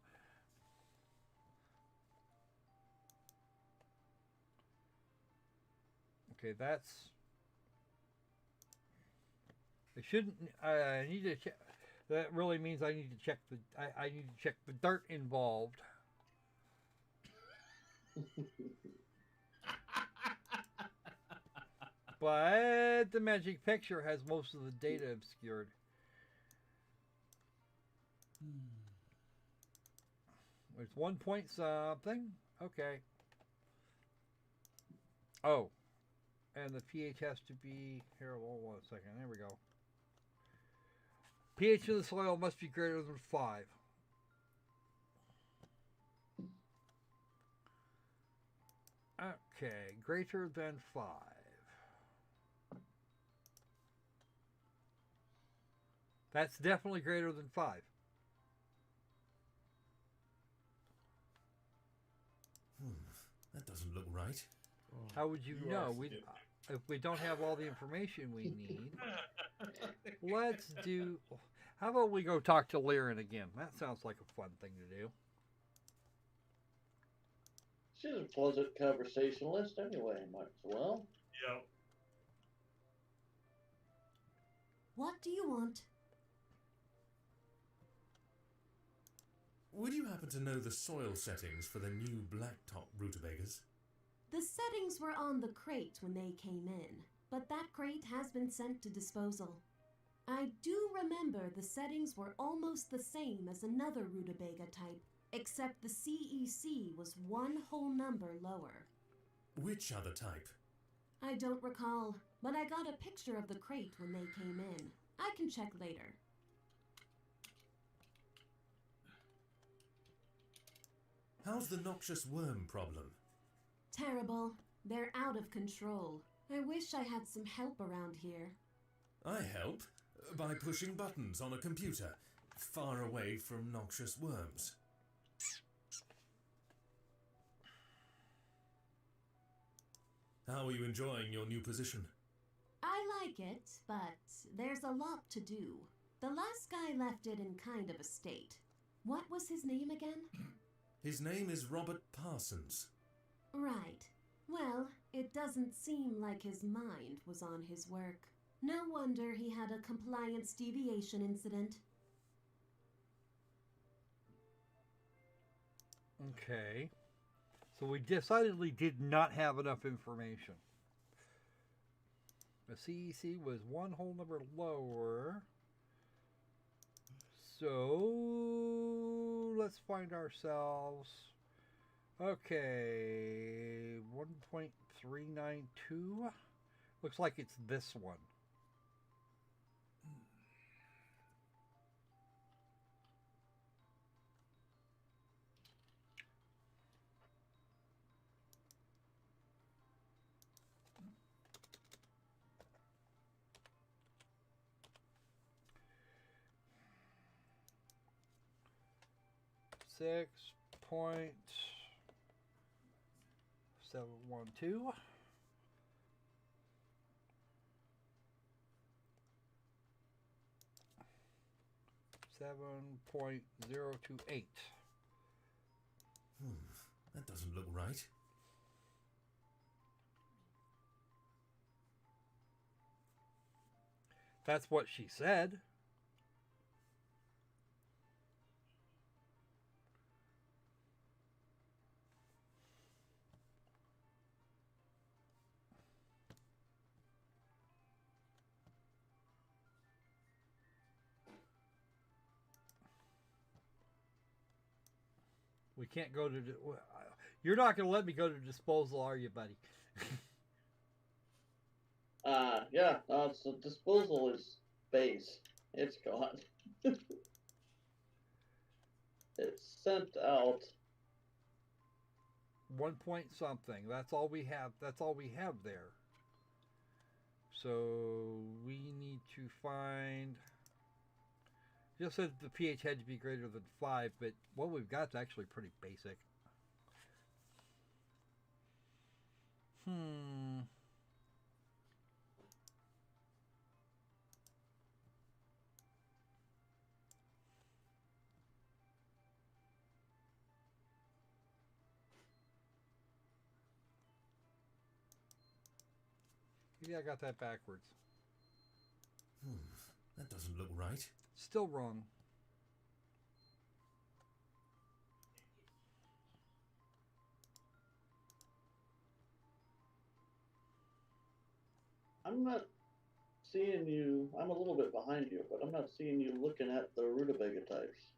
Okay, that's... I shouldn't... I need to check... That really means I need to check the... I need to check the dirt involved. But the magic picture has most of the data obscured. It's 1 point something. Okay. Oh. And the pH has to be... Here, hold on a second. There we go. pH of the soil must be greater than 5. Okay, greater than 5. That's definitely greater than 5. That doesn't look right. How would you know? If we don't have all the information we need, let's do... How about we go talk to Liren again? That sounds like a fun thing to do. She's a pleasant conversationalist anyway, might as well. Yep. What do you want? Would you you happen to know the soil settings for the new blacktop rutabagas? The settings were on the crate when they came in, but that crate has been sent to disposal. I do remember the settings were almost the same as another rutabaga type, except the CEC was one whole number lower. Which other type? I don't recall, but I got a picture of the crate when they came in. I can check later. How's the noxious worm problem? Terrible. They're out of control. I wish I had some help around here. I help by pushing buttons on a computer, far away from noxious worms. How are you enjoying your new position? I like it, but there's a lot to do. The last guy left it in kind of a state. What was his name again? His name is Robert Parsons. Right. Well, it doesn't seem like his mind was on his work. No wonder he had a compliance deviation incident. Okay. So we decidedly did not have enough information. The CEC was one whole number lower. So let's find ourselves. Okay, 1.392. Looks like it's this one. Six point 712. $7.028. That doesn't look right. That's what she said. We can't go to... You're not going to let me go to disposal, are you, buddy? Yeah, so disposal is base. It's gone. It's sent out. 1 point something. That's all we have. That's all we have there. So we need to find... Just said the pH had to be greater than 5, but what we've got is actually pretty basic. Maybe I got that backwards. That doesn't look right. Still wrong. I'm not seeing you. I'm a little bit behind you, but I'm not seeing you looking at the rutabaga types.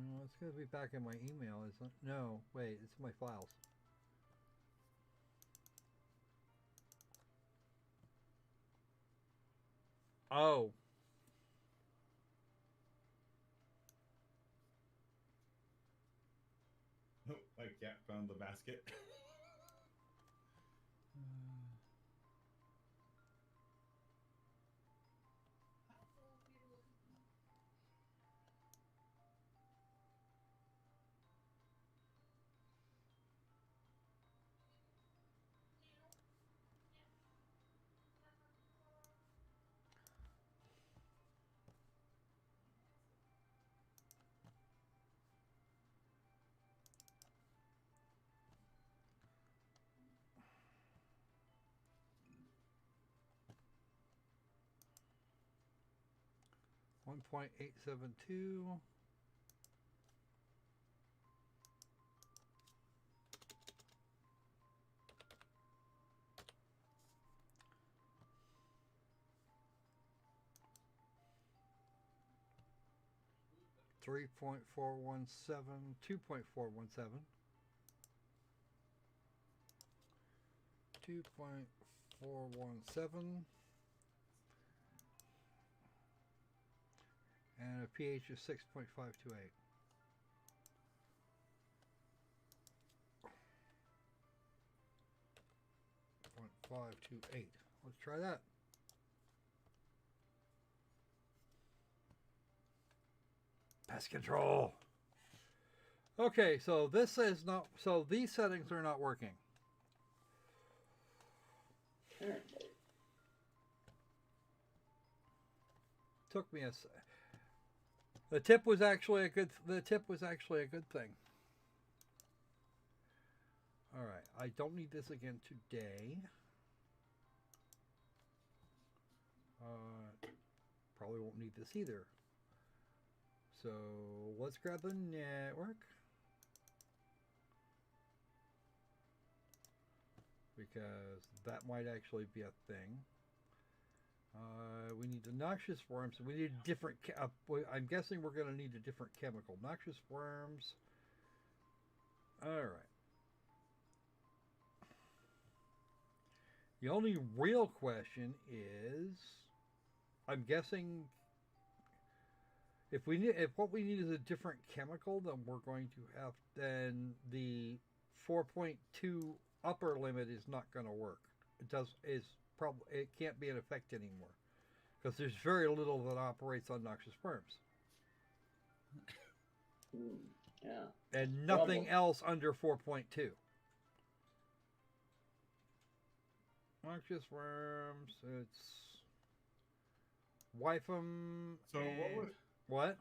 No, it's going to be back in my email, isn't it? No, wait, it's in my files. Oh. Oh, my cat found the basket. 1.872. Three 3.417, 2.417, 2.417, and a pH of 6.528. .528. Let's try that. Pest control. Okay, so this is not. So these settings are not working. Apparently. Took me a. The tip was actually a good. The tip was actually a good thing. All right, I don't need this again today. Probably won't need this either. So let's grab the network, because that might actually be a thing. We need the noxious worms. We need different. I'm guessing we're going to need a different chemical. Noxious worms. All right. The only real question is, I'm guessing, if what we need is a different chemical, then we're going to have, then the 4.2 upper limit is not going to work. It can't be in effect anymore, because there's very little that operates on noxious worms. Yeah. And nothing else under 4.2. Noxious worms, it's wife 'em. So what?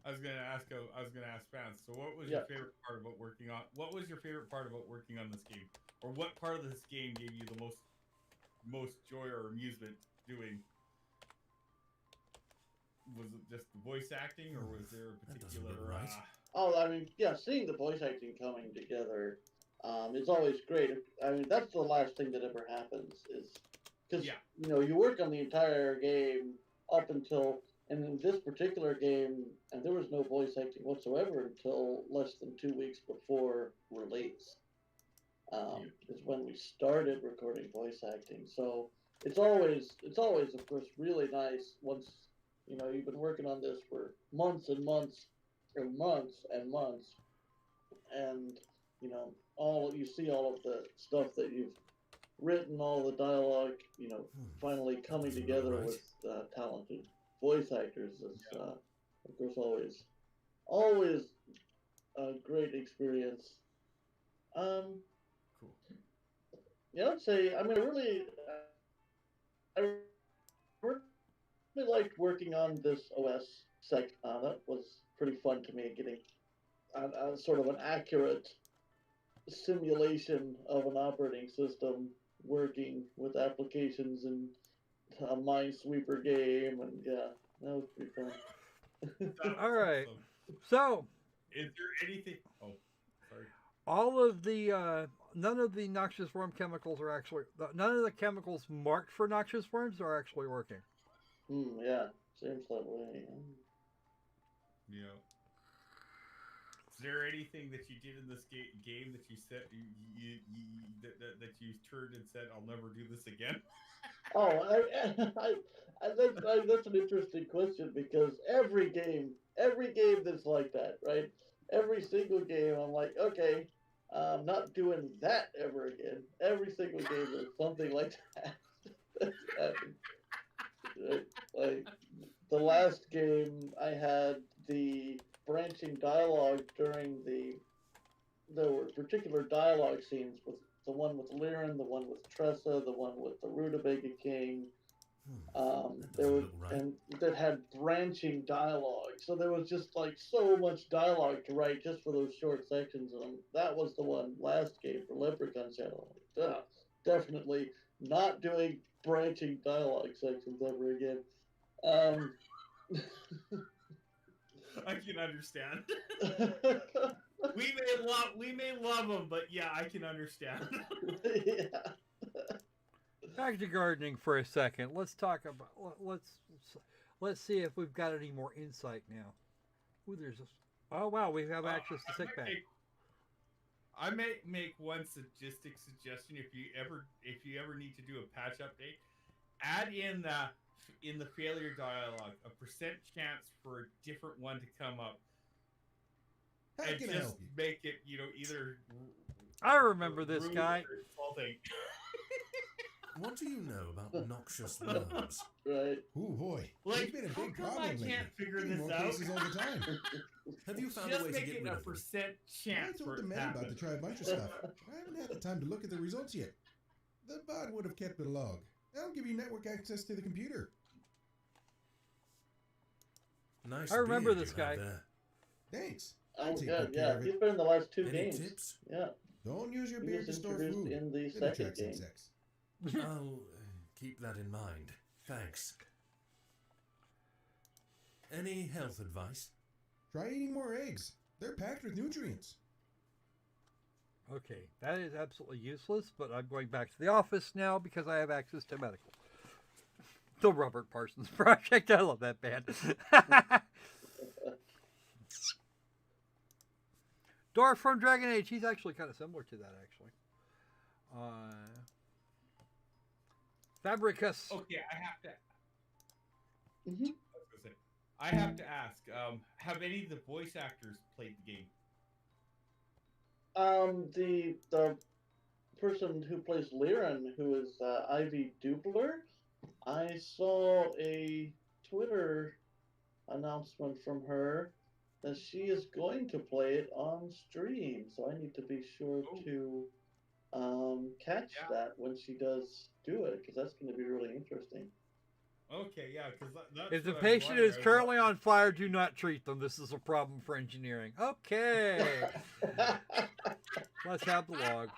I was gonna ask Vance. So what was your favorite part about working on? What was your favorite part about working on this game, or what part of this game gave you the most joy or amusement doing? Was it just the voice acting, or was there a particular? Right. Oh, I mean, yeah, seeing the voice acting coming together, it's always great. I mean, that's the last thing that ever happens, is because you know, you work on the entire game up until, and in this particular game, and there was no voice acting whatsoever until less than 2 weeks before release. Is when we started recording voice acting. So it's always of course really nice once, you know, you've been working on this for months and months, or months and months, and you know, you see all of the stuff that you've written, all the dialogue, you know, finally coming together with talented voice actors is of course always a great experience. Cool. Yeah, I'd say, I mean, I really liked working on this OS sec. That was pretty fun to me, getting a sort of an accurate simulation of an operating system working with applications in a Minesweeper game, and yeah, that was pretty fun. All right. So, is there anything? Oh, sorry. All of the none of the noxious worm chemicals are actually, none of the chemicals marked for noxious worms are actually working. Yeah, seems that way. Yeah. Is there anything that you did in this game that you said that you turned and said, "I'll never do this again"? Oh, that's an interesting question, because every game that's like that, right? Every single game, I'm like, okay, I'm not doing that ever again. Every single game is something like that. That's happened. Like the last game, I had the branching dialogue during there were particular dialogue scenes, with the one with Liren, the one with Tressa, the one with the Rutabaga King. And that had branching dialogue, so there was just like so much dialogue to write just for those short sections. And that was the one last game for Leprechaun channel. Definitely not doing branching dialogue sections ever again. I can understand. we may love them, but yeah, I can understand. Yeah. Back to gardening for a second. Let's talk about. Let's see if we've got any more insight now. Ooh, there's a. Oh wow, we have access to sick bag. I may make one suggestion. If you ever need to do a patch update, add in the failure dialogue a percent chance for a different one to come up. How And can I just help you? make it, either. I remember this rude guy. or insulting. What do you know about noxious worms? Right. Oh boy, Like, it's been a how big come problem I lately. can't figure Getting this more out? cases all the time. Have you found a Just way to make get it rid a of them? percent I chance for told it the to man about happen. to try a bunch of stuff. I haven't had the time to look at the results yet. The bot would have kept the log. I'll give you network access to the computer. Nice I remember beard this you have guy. there. Thanks. Oh, I'll take good. good care Yeah, of he's it. been in the last 2 Any games. tips? Yeah. Don't use your He beard was to store introduced food. in the It second attracts game. insects. I'll keep that in mind. Thanks. Any health advice? Try eating more eggs. They're packed with nutrients. Okay, that is absolutely useless, but I'm going back to the office now because I have access to medical. The Robert Parsons Project. I love that band. Dora from Dragon Age. He's actually kind of similar to that, actually. Fabricus. Okay, I have to. hmm I was gonna say, I have to ask. Have any of the voice actors played the game? The person who plays Liren, who is Ivy Dubler, I saw a Twitter announcement from her that she is going to play it on stream. So I need to be sure to catch Yeah. that when she does do it, because that's going to be really interesting. Okay, yeah, because that's. If the what I was patient wondering. is currently on fire, do not treat them. This is a problem for engineering. Okay. Let's have the log.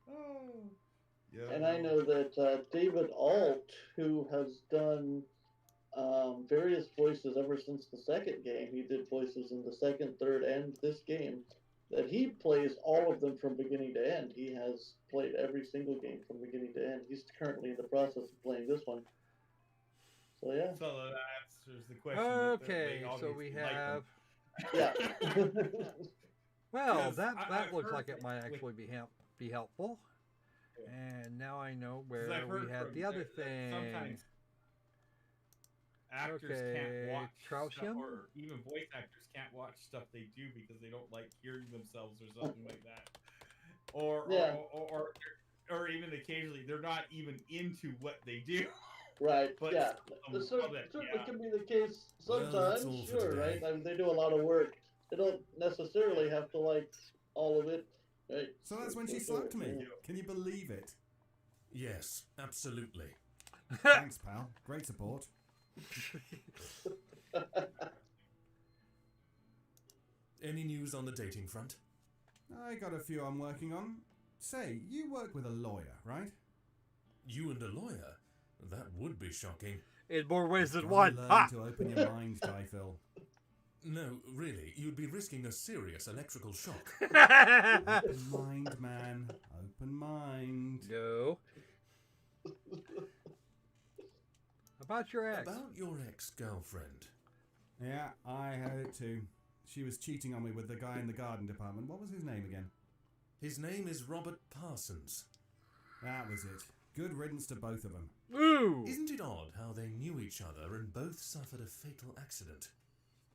Oh. Yeah. And I know that David Alt, who has done various voices ever since the second game, he did voices in the second, third, and this game, that he plays all of them from beginning to end. He has played every single game from beginning to end. He's currently in the process of playing this one. So yeah. So that answers the question. Okay, so we have. Yeah. Well, Yes, that I've looks heard like it that might with- actually be helpful. Yeah. And now I know 'Cause where I've we heard had from- the other that thing. Sometimes actors Okay, can't watch stuff, Trausium? or even voice actors can't watch stuff they do because they don't like hearing themselves or something like that. Or, Yeah. or even occasionally they're not even into what they do. Right. But yeah. some This of it, certainly yeah. can be the case Well, sometimes. that's all for Sure, today. right? I mean, they do a lot of work. They don't necessarily have to like all of it. Right? So that's when she slapped me. Can you believe it? Yes, absolutely. Thanks, pal. Great support. Any news on the dating front? I got a few I'm working on. Say, you work with a lawyer, right? You and a lawyer? That would be shocking. In more ways than Gotta one. learn Ha! to open your mind, Typhil. No, really, you'd be risking a serious electrical shock. Open mind, man. Open mind. No. About your ex. About your ex-girlfriend. Yeah, I heard it too. She was cheating on me with the guy in the garden department. What was his name again? His name is Robert Parsons. That was it. Good riddance to both of them. Ooh. Isn't it odd how they knew each other and both suffered a fatal accident?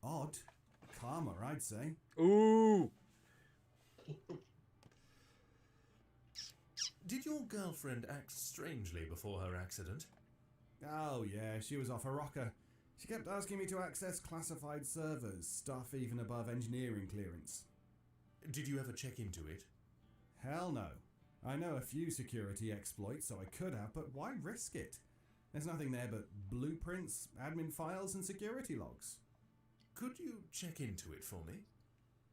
Odd. Karma, I'd say. Ooh. Did your girlfriend act strangely before her accident? Oh yeah, she was off a rocker. She kept asking me to access classified servers, stuff even above engineering clearance. Did you ever check into it? Hell no. I know a few security exploits, so I could have, but why risk it? There's nothing there but blueprints, admin files, and security logs. Could you check into it for me?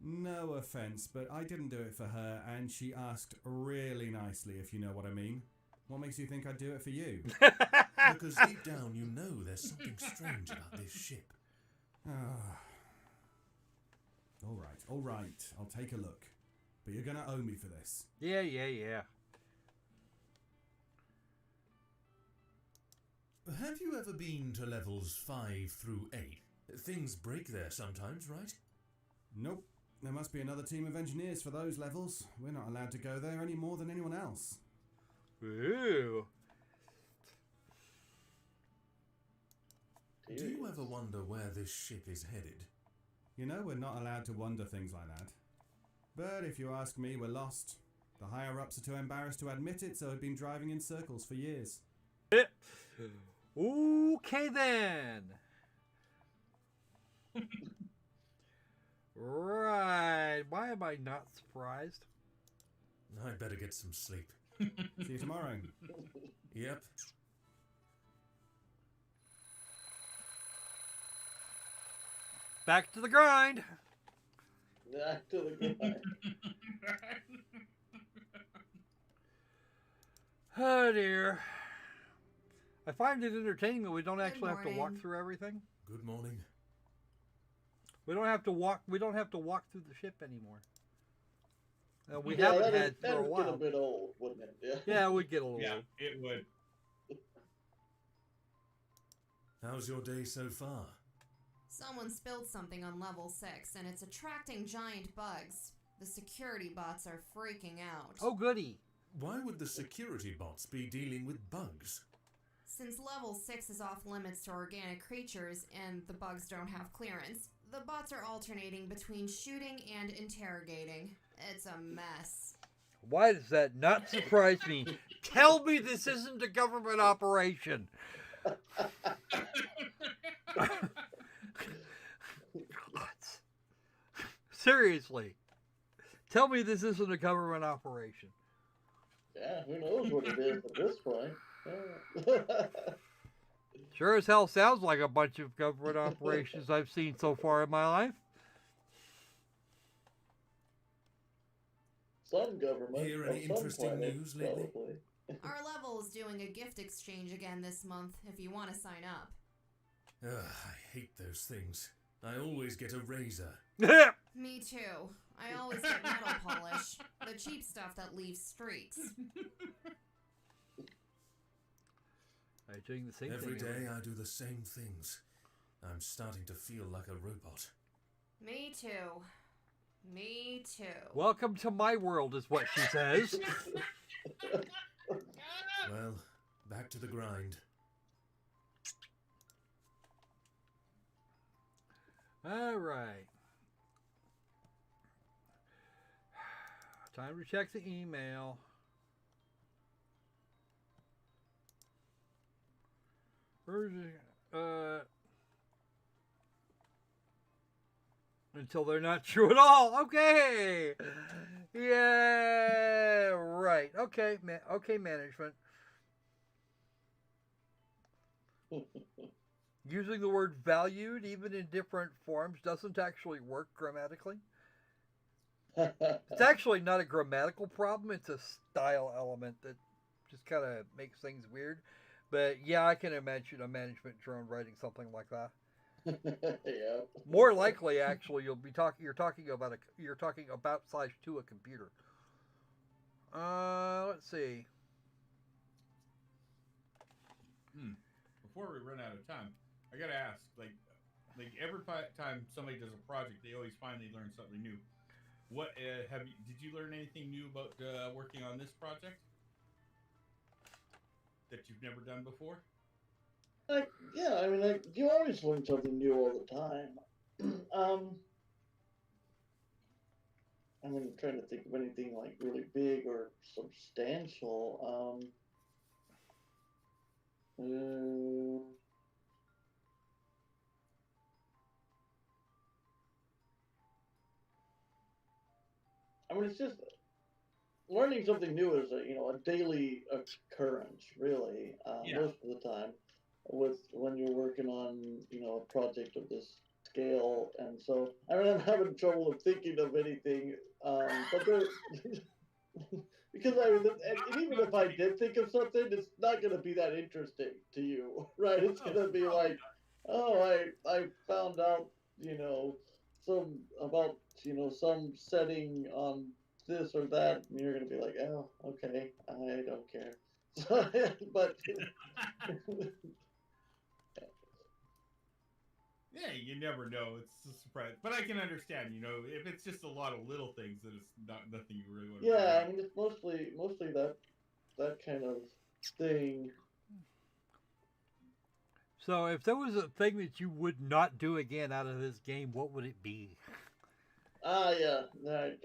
No offense, but I didn't do it for her, and she asked really nicely, if you know what I mean. What makes you think I'd do it for you? Because deep down you know there's something strange about this ship. All right. I'll take a look. But you're gonna owe me for this. Yeah. Have you ever been to levels 5 through 8? Things break there sometimes, right? Nope. There must be another team of engineers for those levels. We're not allowed to go there any more than anyone else. Ooh. Do you ever wonder where this ship is headed? You know, we're not allowed to wonder things like that. But if you ask me, we're lost. The higher-ups are too embarrassed to admit it, so we've been driving in circles for years. Okay then. Right. Why am I not surprised? I'd better get some sleep. See you tomorrow. Yep. Back to the grind. Back to the grind. Oh dear. I find it entertaining that we don't actually have to walk morning. through everything. Good morning. We don't have to walk. We don't have to walk through the ship anymore. We Yeah, haven't that'd- had for a that'd get a while. bit old, wouldn't it? Yeah. Yeah, we'd get a little. Yeah, old. it would. How's your day so far? Someone spilled something on level 6, and it's attracting giant bugs. The security bots are freaking out. Oh goody. Why would the security bots be dealing with bugs? Since level 6 is off limits to organic creatures, and the bugs don't have clearance, the bots are alternating between shooting and interrogating. It's a mess. Why does that not surprise me? Tell me this isn't a government operation. Seriously. Tell me this isn't a government operation. Yeah, who knows what it is at this point. Yeah. Sure as hell sounds like a bunch of government operations I've seen so far in my life. Some government. Hear of any some interesting planet, news lately? probably. Our level is doing a gift exchange again this month if you want to sign up. Ugh, I hate those things. I always get a razor. Me too. I always get metal polish, the cheap stuff that leaves streaks. I'm doing the same Every thing. day I do the same things. I'm starting to feel like a robot. Me too. Me too. Welcome to my world, is what she says. Well, back to the grind. All right. Time to check the email. Until they're not true at all. Okay. Yeah. Right. Okay. Okay. Management. Using the word valued, even in different forms, doesn't actually work grammatically. It's actually not a grammatical problem. It's a style element that just kind of makes things weird. But yeah, I can imagine a management drone writing something like that. Yeah. More likely, actually, you're talking about / to a computer. Let's see. Before we run out of time, I gotta ask, like every time somebody does a project, they always finally learn something new. What did you learn anything new about working on this project that you've never done before? Yeah, I mean, you always learn something new all the time. I'm trying to think of anything like really big or substantial. I mean, it's just learning something new is a daily occurrence, really. Yeah. Most of the time, when you're working on a project of this scale, and so I mean, I'm having trouble of thinking of anything. But there, because and even if I did think of something, it's not going to be that interesting to you, right? It's going to be like, oh, I found out, some about, some setting on this or that, and you're going to be like, oh, okay, I don't care. But Yeah, you never know. It's a surprise, but I can understand. If it's just a lot of little things, then it's not nothing you really want to. yeah, I mean, it's mostly that kind of thing. So, if there was a thing that you would not do again out of this game, what would it be? Yeah.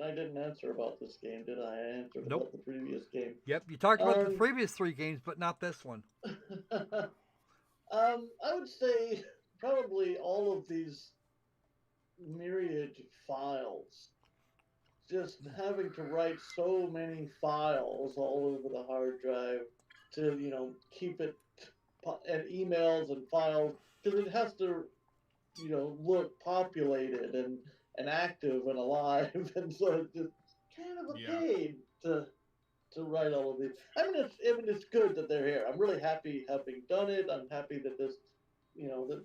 I didn't answer about this game, did I? I answered Nope. about the previous game. Yep, you talked about the previous 3 games, but not this one. I would say probably all of these myriad files. Just having to write so many files all over the hard drive to, keep it, and emails and files, because it has to, look populated and active and alive, and so it's just kind of a pain to write all of these. I mean, it's good that they're here. I'm really happy having done it. I'm happy that this, that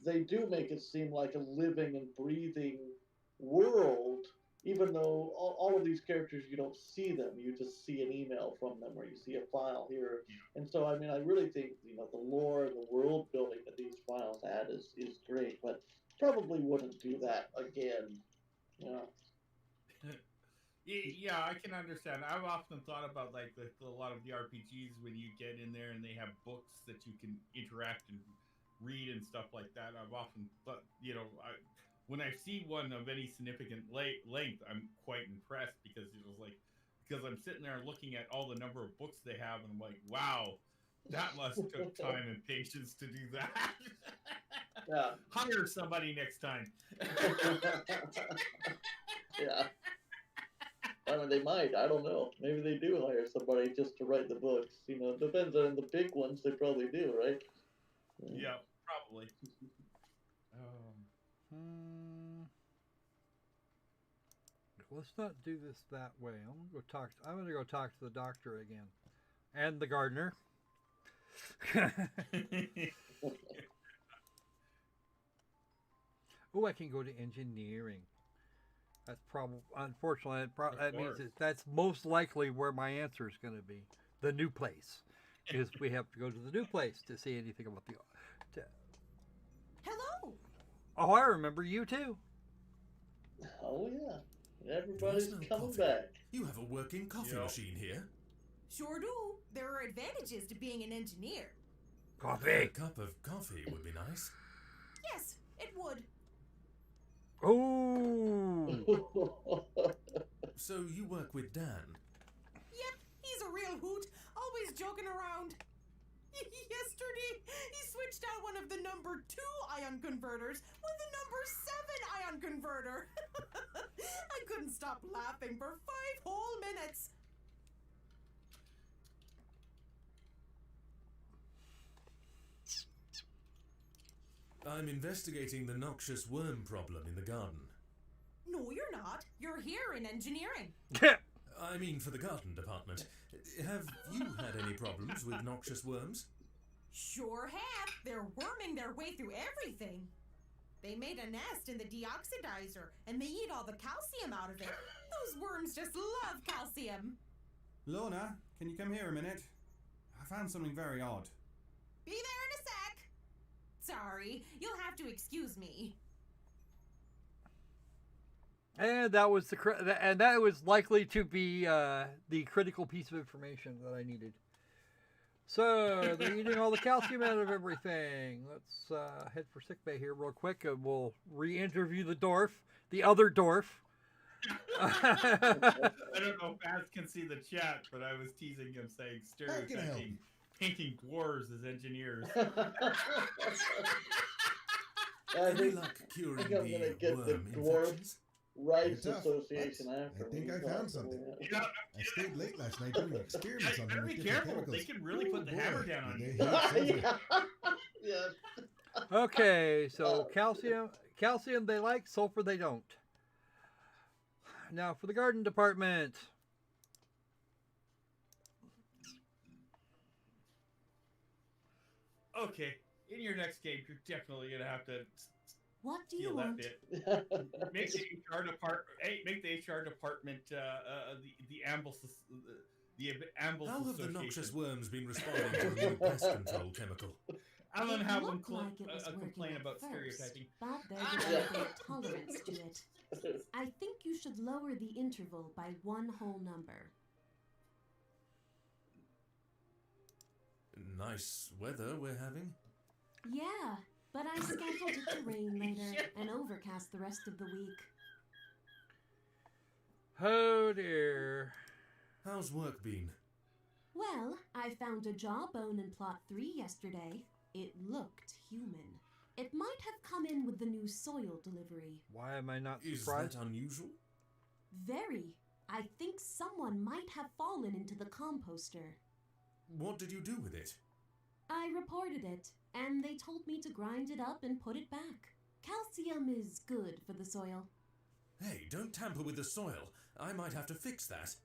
they do make it seem like a living and breathing world, even though all of these characters, you don't see them. You just see an email from them, or you see a file here. And so, I mean, I really think, the lore and the world building that these files add is great, but probably wouldn't do that again. Yeah, I can understand. I've often thought about like a lot of the RPGs when you get in there and they have books that you can interact and read and stuff like that. I've often thought, when I see one of any significant length, I'm quite impressed because I'm sitting there looking at all the number of books they have, and I'm like, wow, that must took time and patience to do that. Yeah. Hire somebody next time. Yeah. I mean, they might. I don't know. Maybe they do hire somebody just to write the books. It depends on the big ones. They probably do, right? Yeah, probably. Let's not do this that way. I'm gonna go talk to the doctor again, and the gardener. Oh, I can go to engineering. That's probably, unfortunately, that means that's most likely where my answer is going to be. The new place. Is we have to go to the new place to see anything about the... Hello! Oh, I remember you too. Oh, yeah. Everybody's Smell coming coffee. back. You have a working coffee machine here. Sure do. There are advantages to being an engineer. A Coffee. cup of coffee would be nice. Yes, it would. Oh. So you work with Dan? Yep, he's a real hoot, always joking around. Yesterday, he switched out one of the number 2 ion converters with the number 7 ion converter. I couldn't stop laughing for 5 whole minutes. I'm investigating the noxious worm problem in the garden. No, you're not. You're here in engineering. I mean for the garden department. Have you had any problems with noxious worms? Sure have. They're worming their way through everything. They made a nest in the deoxidizer, and they eat all the calcium out of it. Those worms just love calcium. Lorna, can you come here a minute? I found something very odd. Be there in a sec. Sorry, you'll have to excuse me. And that was that was likely to be the critical piece of information that I needed. So they're eating all the calcium out of everything. Let's head for sickbay here real quick, and we'll re-interview the other dwarf. I don't know if Baz can see the chat, but I was teasing him saying stereotyping painting dwarves as engineers. Any luck curing I'm gonna the get the worm dwarf infections? Rights Tough, Association but after I think me. I found something. Yeah, I stayed late last night doing experiments on better them be with different careful. chemicals. They can really put the Ooh, hammer boy, down on they you. hate sulfur. Yes. Okay, so calcium they like, sulfur they don't. Now for the garden department. Okay, in your next game, you're definitely gonna have to What do you steal that want? bit. Make the HR department the amble How have the association. noxious worms been responding to the new pest control chemical? I'm gonna It have them looked like it was complain working about at first, stereotyping. but there's a little bit of tolerance to it. I think you should lower the interval by one whole number. Nice weather we're having. Yeah, but I scheduled it to rain later and overcast the rest of the week. Oh dear. How's work been? Well, I found a jawbone in plot 3 yesterday. It looked human. It might have come in with the new soil delivery. Why am I not Is surprised? that unusual? Very. I think someone might have fallen into the composter. What did you do with it? I reported it, and they told me to grind it up and put it back. Calcium is good for the soil. Hey, don't tamper with the soil. I might have to fix that.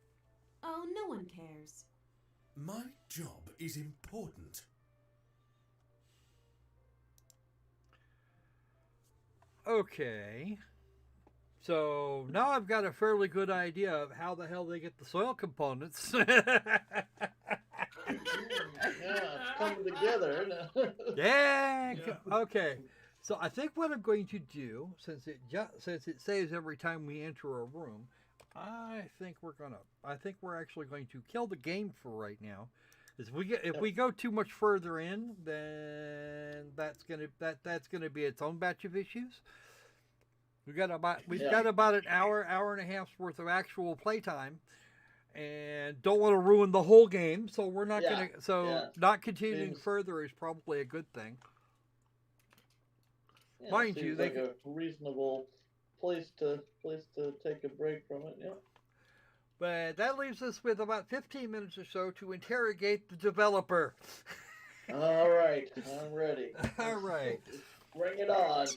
Oh, no one cares. My job is important. Okay. So now I've got a fairly good idea of how the hell they get the soil components. Yeah, it's coming together. Yeah. Yeah. Okay. So I think what I'm going to do, since it saves every time we enter a room, I think we're actually going to kill the game for right now. If we go too much further in, then that's gonna be its own batch of issues. We've got about an hour and a half's worth of actual playtime, and don't want to ruin the whole game, so we're not gonna. So not continuing further is probably a good thing. Yeah, Mind you, seems they like a reasonable place to take a break from it. Yeah. But that leaves us with about 15 minutes or so to interrogate the developer. All right, I'm ready. All right. Bring it on.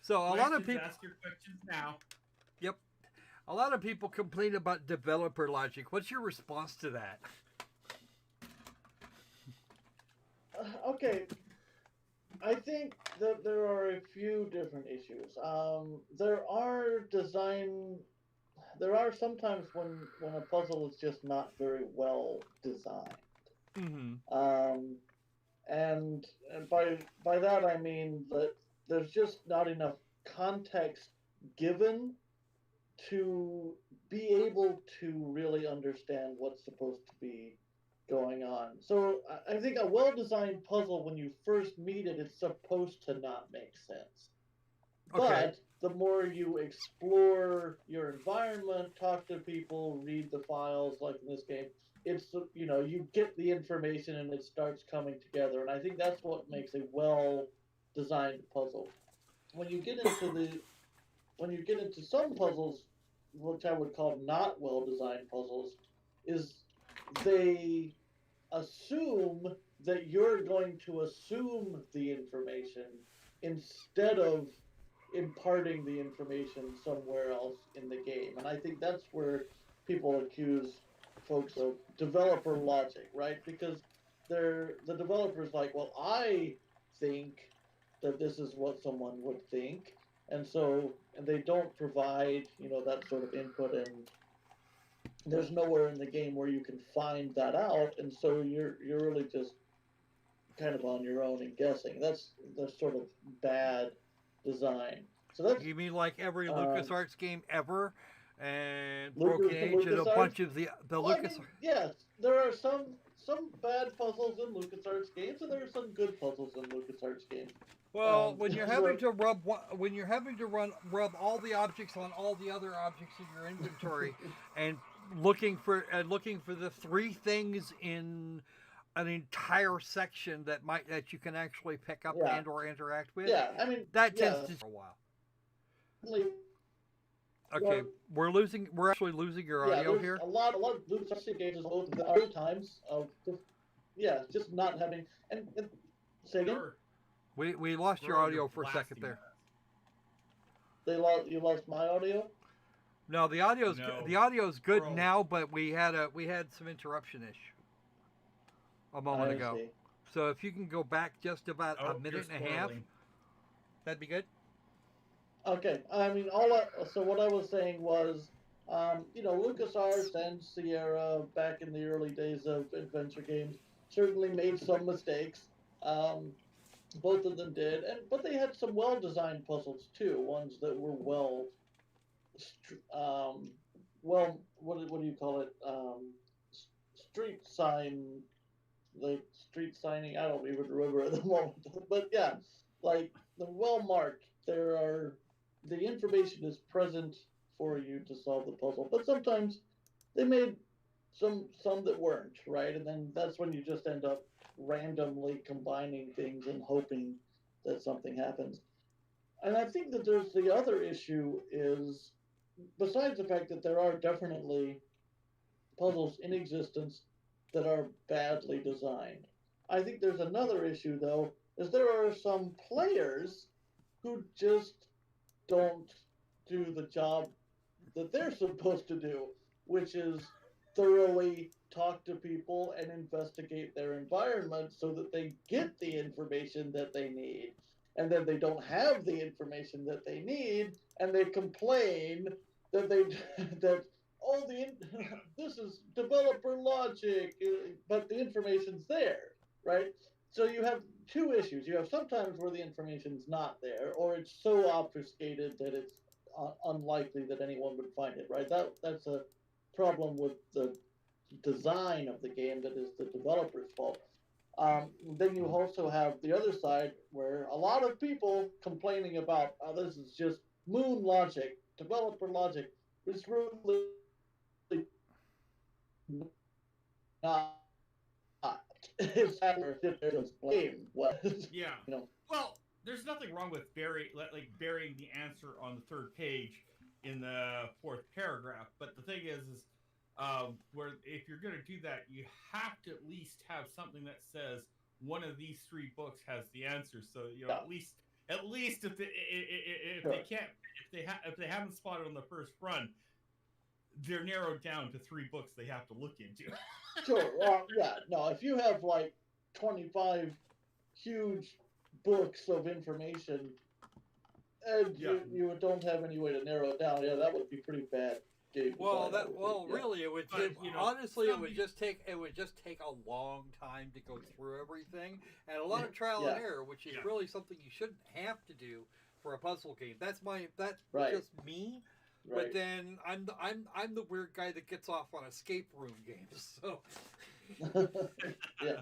So a lot of people. Ask your questions now. Yep. A lot of people complain about developer logic. What's your response to that? Okay. I think that there are a few different issues. There are sometimes when a puzzle is just not very well designed. Mm-hmm. And by that I mean that there's just not enough context given to be able to really understand what's supposed to be going on. So I think a well-designed puzzle, when you first meet it, it's supposed to not make sense. Okay. But the more you explore your environment, talk to people, read the files, like in this game, it's, you get the information and it starts coming together. And I think that's what makes a well-designed puzzle. When you get into some puzzles, which I would call not well-designed puzzles, is they assume that you're going to assume the information instead of imparting the information somewhere else in the game. And I think that's where people accuse folks of developer logic, right? Because the developer's like, well, I think that this is what someone would think. And they don't provide, that sort of input, and there's nowhere in the game where you can find that out, and so you're really just kind of on your own and guessing. That's sort of bad design. So that's, You mean like every LucasArts game ever, and Lucas- Broken Age, and a LucasArts? bunch of the well, I Lucas. mean, yes, there are some bad puzzles in LucasArts games, and there are some good puzzles in LucasArts games. Well, when you're having to rub all the objects on all the other objects in your inventory, and looking for the three things in an entire section that you can actually pick up and or interact with. Yeah, I mean, that tends to for a while. Okay, we're actually losing your audio here. A lot of LucasArts games is other times of just not having and say again. Sure. We lost your audio for a second there. You lost my audio? No, the audio's good Bro. now, but we had some interruption issue. a moment I ago. see. So if you can go back just about Oh, a minute you're and a half, spoiling. that'd be good. Okay, I mean, so what I was saying was, LucasArts and Sierra back in the early days of adventure games certainly made some mistakes. Um, both of them did, but they had some well-designed puzzles too, ones that were what do you call it? Street sign, like street signing. I don't even remember at the moment, but yeah, like the well marked. The information is present for you to solve the puzzle, but sometimes they made some that weren't right, and then that's when you just end up randomly combining things and hoping that something happens. And I think that there's the other issue is besides the fact that there are definitely puzzles in existence that are badly designed. I think there's another issue though, is there are some players who just don't do the job that they're supposed to do, which is thoroughly talk to people and investigate their environment so that they get the information that they need. And then they don't have the information that they need, and they complain that they that oh this is developer logic, but the information's there, right? So you have two issues. You have sometimes where the information's not there, or it's so obfuscated that it's unlikely that anyone would find it, right? That's a problem with the design of the game that is the developer's fault. Then you also have the other side where a lot of people complaining about this is just moon logic, developer logic. It's really not. It's just blame what Yeah. Well, there's nothing wrong with burying the answer on the third page in the fourth paragraph. But the thing is where if you're going to do that, you have to at least have something that says one of these three books has the answer. So at least if they haven't spotted on the first run, they're narrowed down to three books they have to look into. Sure. Well, yeah. No, if you have like 25 huge books of information and you don't have any way to narrow it down, yeah, that would be pretty bad. Really, it would. Honestly, it would just take a long time to go through everything, and a lot of trial and error, which is really something you shouldn't have to do for a puzzle game. That's just me. Right. But then I'm the weird guy that gets off on escape room games. So yeah.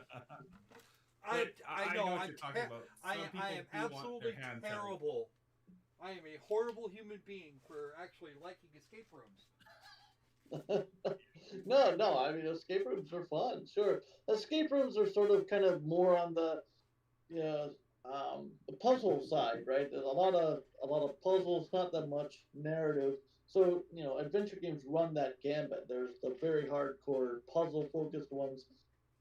I know what you're talking about. I am absolutely terrible. I am a horrible human being for actually liking escape rooms. No. I mean, escape rooms are fun. Sure, escape rooms are sort of kind of more on the puzzle side, right? There's a lot of puzzles, not that much narrative. So adventure games run that gambit. There's the very hardcore puzzle-focused ones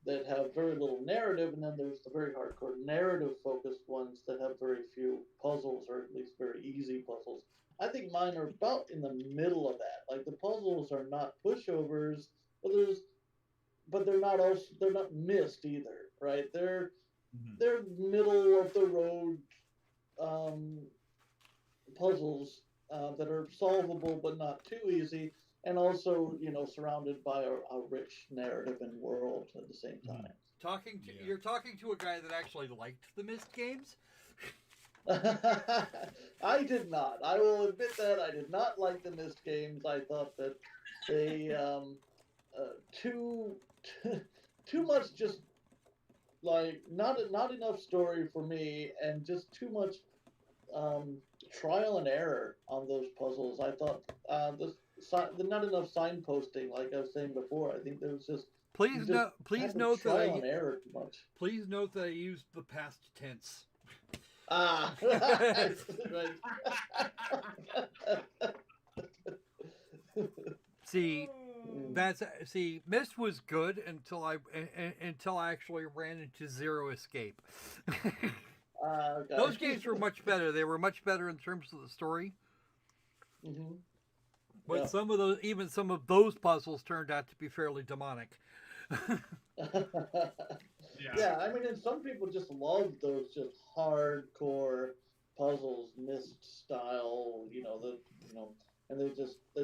that have very little narrative, and then there's the very hardcore narrative-focused ones that have very few puzzles, or at least very easy puzzles. I think mine are about in the middle of that. Like the puzzles are not pushovers, but they're not missed either, right? They're middle of the road puzzles that are solvable but not too easy, and also surrounded by a rich narrative and world at the same time. You're talking to a guy that actually liked the Myst games. I did not. I will admit that I did not like the Myst games. I thought that they too much just like not enough story for me, and just too much trial and error on those puzzles. I thought not enough signposting, like I was saying before. I think there was just please note trial and error too much. Please note that I used the past tense. Right. See, Myst was good until I actually ran into Zero Escape. Okay. Those games were much better. They were much better in terms of the story. Mm-hmm. But some of those puzzles turned out to be fairly demonic. yeah. I mean, and some people just love those just hardcore puzzles, Myst style. And they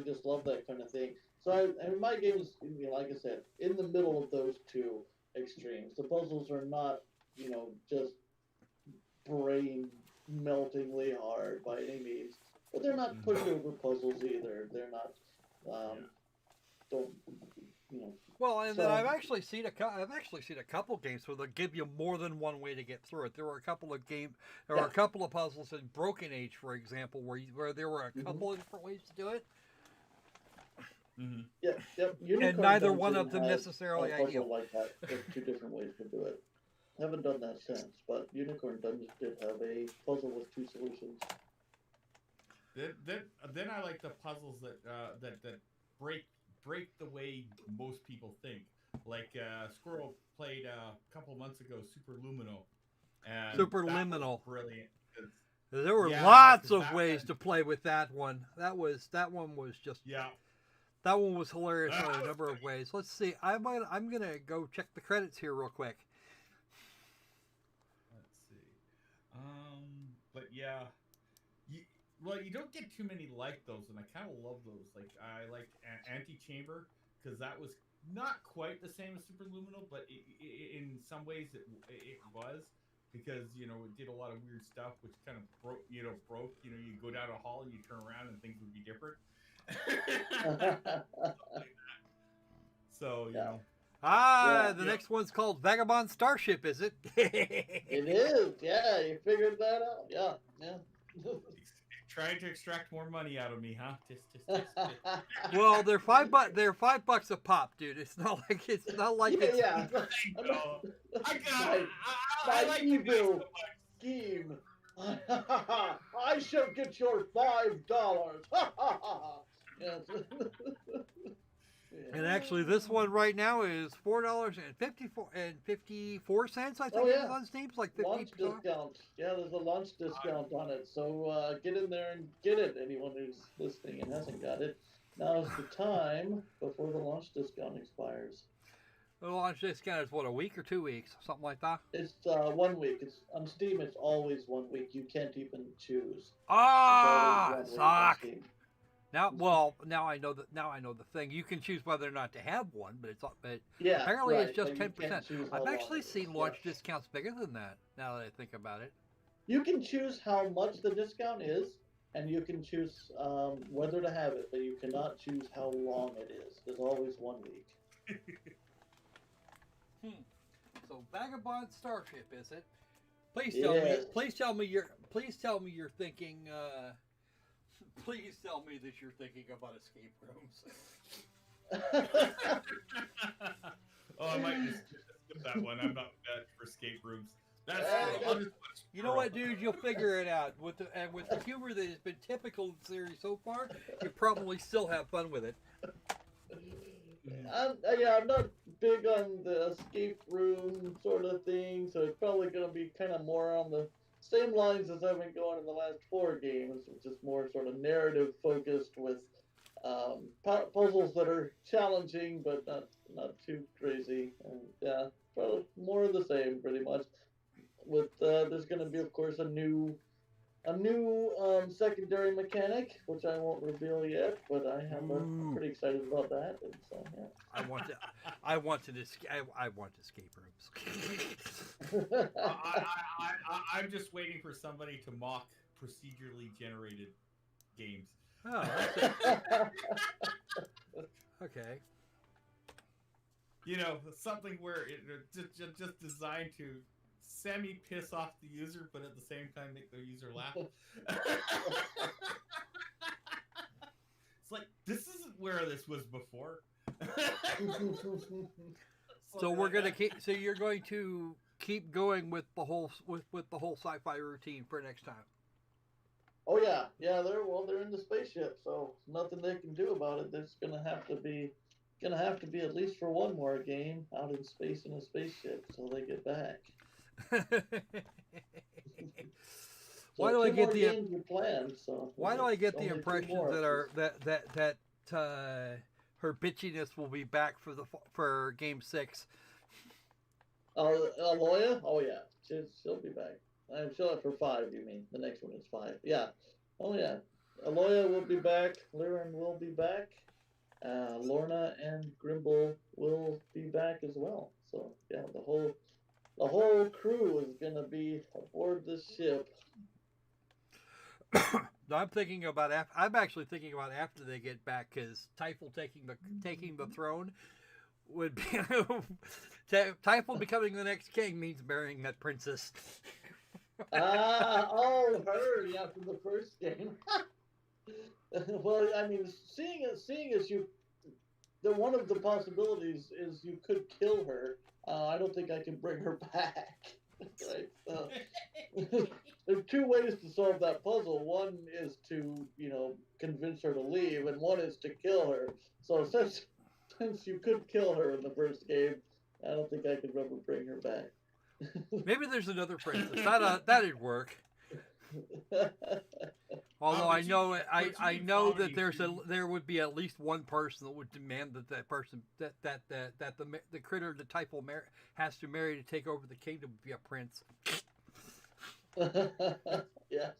just love that kind of thing. So and my game is, like I said, in the middle of those two extremes. The puzzles are not, just brain meltingly hard by any means, but they're not pushover puzzles either. They're not. Don't. Well, and So- then I've actually seen a couple games where they'll give you more than one way to get through it. There were a couple of puzzles in Broken Age, for example, where there were a couple of different ways to do it, Yep. and Unicorn neither one Dungeon of them has necessarily a puzzle ideal. like that. There's two different ways to do it. Haven't done that since, but Unicorn Dungeon did have a puzzle with two solutions. Then I like the puzzles that break the way most people think. Like Squirrel played a couple months ago, Superluminal. And Superliminal. that was brilliant. There were Yeah, lots of that ways one- to play with that one. That one was just Yeah. that one was hilarious That in a was number of ways. Let's see. I'm gonna go check the credits here real quick. Let's see. But yeah, you don't get too many like those, and I kind of love those. Like I liked Antichamber because that was not quite the same as Superluminal, but in some ways it was, because it did a lot of weird stuff, which kind of broke. You go down a hall and you turn around and things would be different. So The Yeah. next one's called Vagabond Starship, is it? It is, yeah. You figured that out, yeah. trying to extract more money out of me, huh? Just. Well, they're $5 a pop, dude. It's not like yeah. I know. I My like you guys so evil much. scheme. I shall get your $5. Yes. And actually, this one right now is $4.54. I think Oh, yeah. it is on Steam. It's like 50%. Launch discount. Yeah, there's a launch discount on it. So get in there and get it. Anyone who's listening and hasn't got it. Now is the time before the launch discount expires. The launch discount is what, a week or 2 weeks, something like that. It's 1 week. It's on Steam. It's always 1 week. You can't even choose. Ah, It's always 1 week on suck. Steam. Now I know the thing. You can choose whether or not to have one, but Yeah, apparently right, it's just but you 10%. can't choose how I've long actually it is, seen yeah. launch discounts bigger than that. Now that I think about it. You can choose how much the discount is, and you can choose whether to have it, but you cannot choose how long it is. There's always 1 week. So Vagabond Starship, is it? Please tell me. Yes. Please tell me you're thinking. Please tell me that you're thinking about escape rooms. Oh, I might just skip that one. I'm not bad for escape rooms. That's Yeah, I'll just put You know what, dude? You'll figure it out. With the humor that has been typical in the series so far, you probably still have fun with it. I'm not big on the escape room sort of thing, so it's probably going to be kind of more on the same lines as I've been going in the last 4 games, which is more sort of narrative focused with puzzles that are challenging but not too crazy. And yeah, probably more of the same, pretty much. With there's going to be, of course, a new secondary mechanic, which I won't reveal yet, but I'm pretty excited about that. And so yeah. I want escape rooms. I'm just waiting for somebody to mock procedurally generated games. Oh, that's okay. Something where it just designed to semi-piss off the user, but at the same time make the user laugh. It's like, this isn't where this was before. So we're gonna keep. So you're going to keep going with the whole sci-fi routine for next time. Oh yeah, they're in the spaceship, so nothing they can do about it. There's gonna have to be at least for one more game out in space in a spaceship till they get back. Why do I get the games are planned, so Why do I get the only 2 impression more. that her bitchiness will be back for game 6? Oh, Aloya? Oh, yeah. She'll be back. I'm sure for 5, you mean. The next one is 5. Yeah. Oh, yeah. Aloya will be back. Liren will be back. Lorna and Grimble will be back as well. So, yeah, the whole crew is going to be aboard this ship. I'm thinking about I'm actually thinking about after they get back, because Typhil taking the throne would be Typhil becoming the next king means marrying that princess. Her, yeah, from the first game. Well, I mean, seeing as you, one of the possibilities is you could kill her. I don't think I can bring her back. Right? There's 2 ways to solve that puzzle. One is to, convince her to leave, and one is to kill her. So since you could kill her in the first game, I don't think I could ever bring her back. Maybe there's another princess. That'd work. Although I know that there would be at least one person that would demand that person that the critter the Typhil has to marry to take over the kingdom would be a prince. Yes.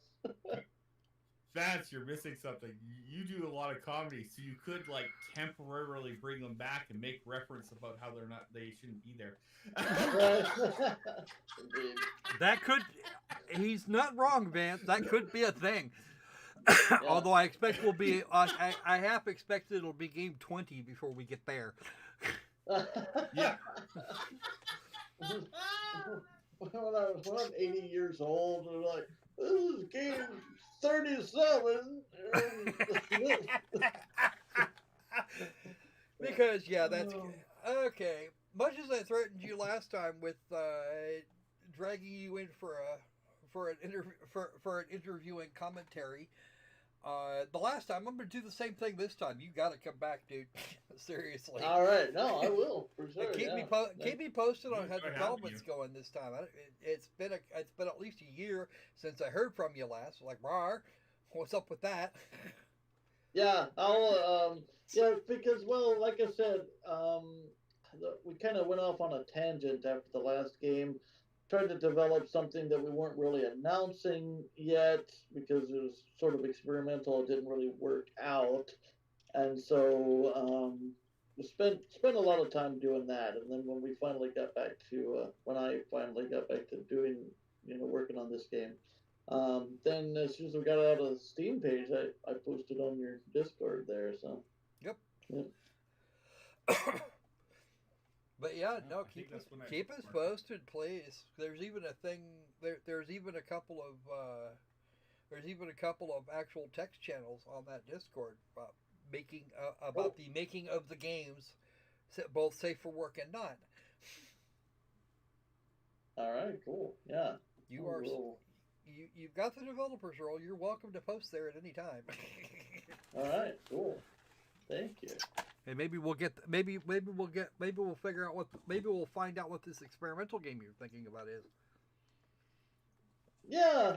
Vance, you're missing something. You do a lot of comedy, so you could temporarily bring them back and make reference about how they shouldn't be there. That could. He's not wrong, Vance. That could be a thing. Yeah. Although I expect we'll be. I half expected it'll be game 20 before we get there. Yeah. When I'm 80 years old, and I'm like, this is game 37. Because that's okay. Much as I threatened you last time with dragging you in for an interview and commentary, the last time I'm going to do the same thing this time. You got to come back, dude. Seriously. All right, no, I will for sure. Keep me posted on how development's going this time. It's been at least a year since I heard from you last. Like, rawr, what's up with that? Yeah, I'll because like I said, we kind of went off on a tangent after the last game. Tried to develop something that we weren't really announcing yet because it was sort of experimental. It didn't really work out, and so we spent a lot of time doing that. And then when we finally got back to when I finally got back to doing working on this game, then as soon as we got out of the Steam page, I posted on your Discord there. So yep. But keep us posted, please. There's even a thing. There's even a couple of actual text channels on that Discord about the making of the games, both safe for work and not. All right, cool. Yeah, you've got the developers role. You're welcome to post there at any time. All right, cool. Thank you. And maybe we'll find out what this experimental game you're thinking about is. Yeah,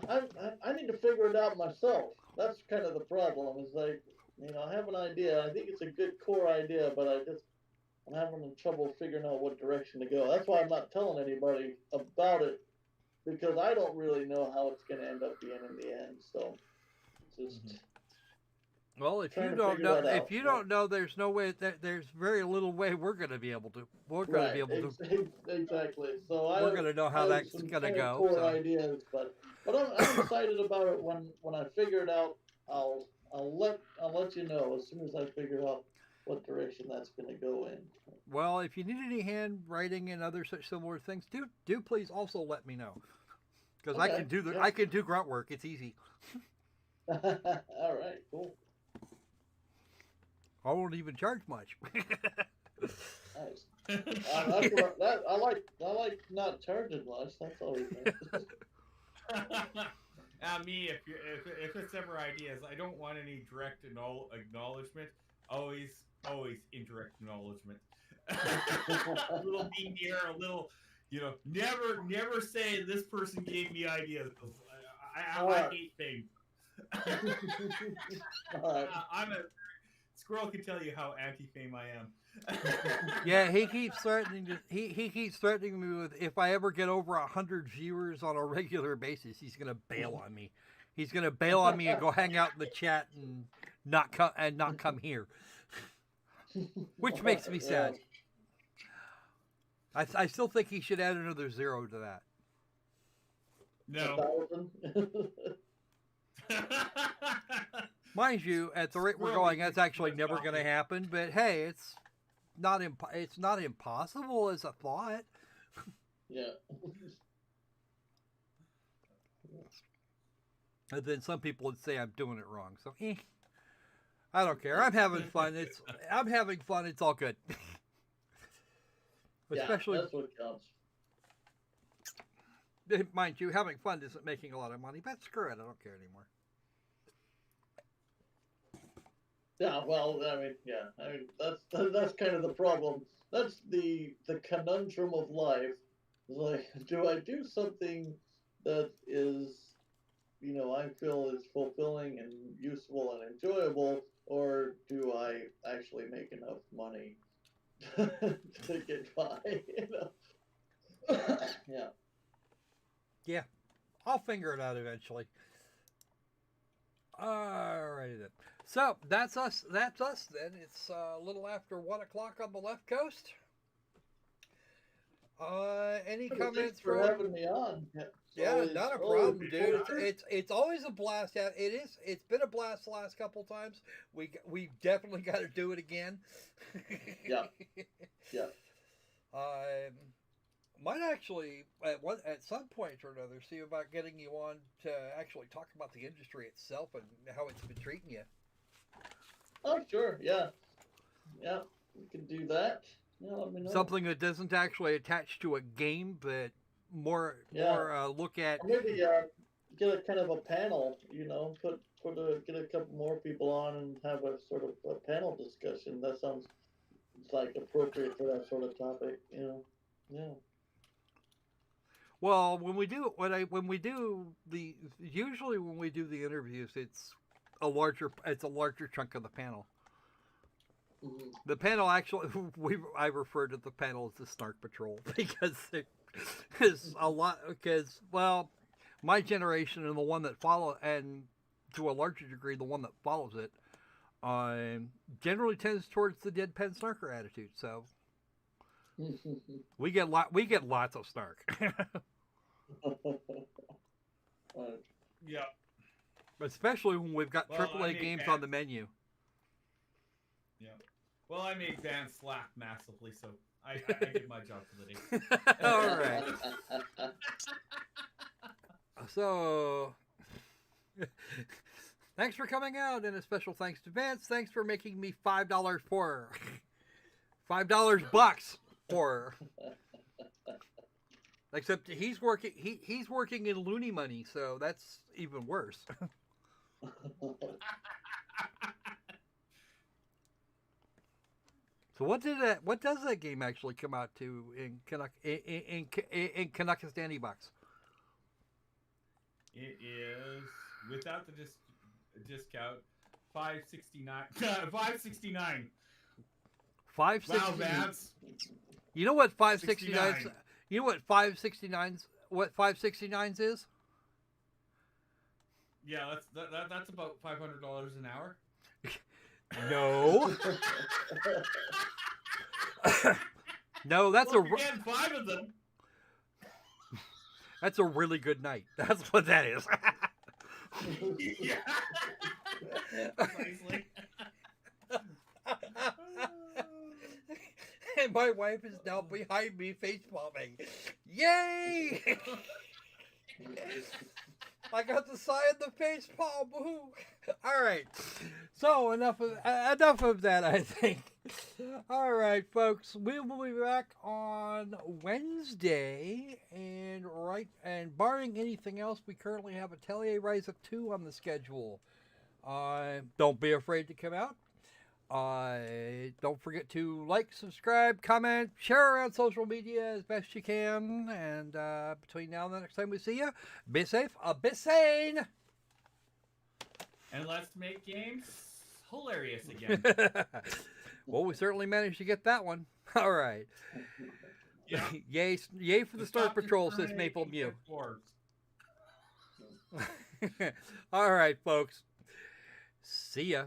I need to figure it out myself. That's kind of the problem. Is I have an idea. I think it's a good core idea, but I'm having trouble figuring out what direction to go. That's why I'm not telling anybody about it, because I don't really know how it's going to end up being in the end. So just. Mm-hmm. Well, if you don't know, there's no way there's very little way we're going to be able to. We're going to be able to. Exactly. So we're going to know how that's going to go. Core ideas, but I'm excited about it. When I figure it out, I'll let you know as soon as I figure out what direction that's going to go in. Well, if you need any handwriting and other such similar things, do please also let me know, because I can do grunt work. It's easy. All right. Cool. I won't even charge much. Nice. I like not charging much. That's always nice. Me, if it's ever ideas, I don't want any direct acknowledgement. Always indirect acknowledgement. A little being here, a little, never say this person gave me ideas. I hate things. Squirrel can tell you how anti-fame I am. Yeah, he keeps threatening to. He keeps threatening me with if I ever get over 100 viewers on a regular basis, he's gonna bail on me. He's gonna bail on me and go hang out in the chat and not come here, which makes me sad. I still think he should add another 0 to that. No. 1,000? Mind you, at the rate we're going, that's actually never going to happen. But hey, it's not impossible as a thought. Yeah. And then some people would say I'm doing it wrong. So, I don't care. I'm having fun. I'm having fun. It's all good. Especially, yeah, that's what counts. mind you, having fun isn't making a lot of money. But screw it. I don't care anymore. Yeah, well, I mean, that's kind of the problem. That's the conundrum of life. Like, do I do something that is, I feel is fulfilling and useful and enjoyable, or do I actually make enough money to get by? Yeah. Yeah, I'll figure it out eventually. Alrighty then. So that's us. That's us then. It's a little after 1 o'clock on the left coast. Any comments? Thanks for having me on. Yeah, not a problem, dude. It's always a blast. Yeah, it is. It's been a blast the last couple times. We definitely got to do it again. Yeah. Yeah. Might actually at some point or another see about getting you on to actually talk about the industry itself and how it's been treating you. Oh, sure. Yeah. Yeah, we can do that. Yeah, let me know. Something that doesn't actually attach to a game, but more look at. Or maybe get a kind of a panel. Get a couple more people on and have a sort of a panel discussion. That sounds like appropriate for that sort of topic. Yeah. Well, when we do usually when we do the interviews, it's a larger chunk of the panel. Mm-hmm. The panel actually, I refer to the panel as the Snark Patrol because it's a lot. Because my generation and the one that follow, and to a larger degree, the one that follows it, generally tends towards the deadpan snarker attitude. So we get lots of snark. Yeah. Especially when we've got AAA games on the menu. Yeah. Well, I make Van slack massively, so I did my job for the day. All right. So, thanks for coming out, and a special thanks to Vance. Thanks for making me $5 poorer. $5 bucks poorer. Except he's working. He's working in loony money, so that's even worse. So what does that game actually come out to in Kanakistani bucks? It is without the discount $5.69. $5.69. $5.69. Wow, Vance. You know what $5.69? You know what $5.69 is? Yeah, that's about $500 an hour. No. No, that's You're getting 5 of them. That's a really good night. That's what that is. Yeah. Precisely. And my wife is now behind me face palming. Yay! I got the sign of the face palm. Woohoo! All right. So enough of that, I think. All right, folks. We will be back on Wednesday, and barring anything else, we currently have Atelier Rise of 2 on the schedule. Don't be afraid to come out. Don't forget to like, subscribe, comment, share around social media as best you can. And between now and the next time we see you, be safe, be sane. And let's make games hilarious again. Well, we certainly managed to get that one. All right. Yeah. Yay for the Star Stop Patrol, says discriminating Maple Mew. against dwarves. All right, folks. See ya.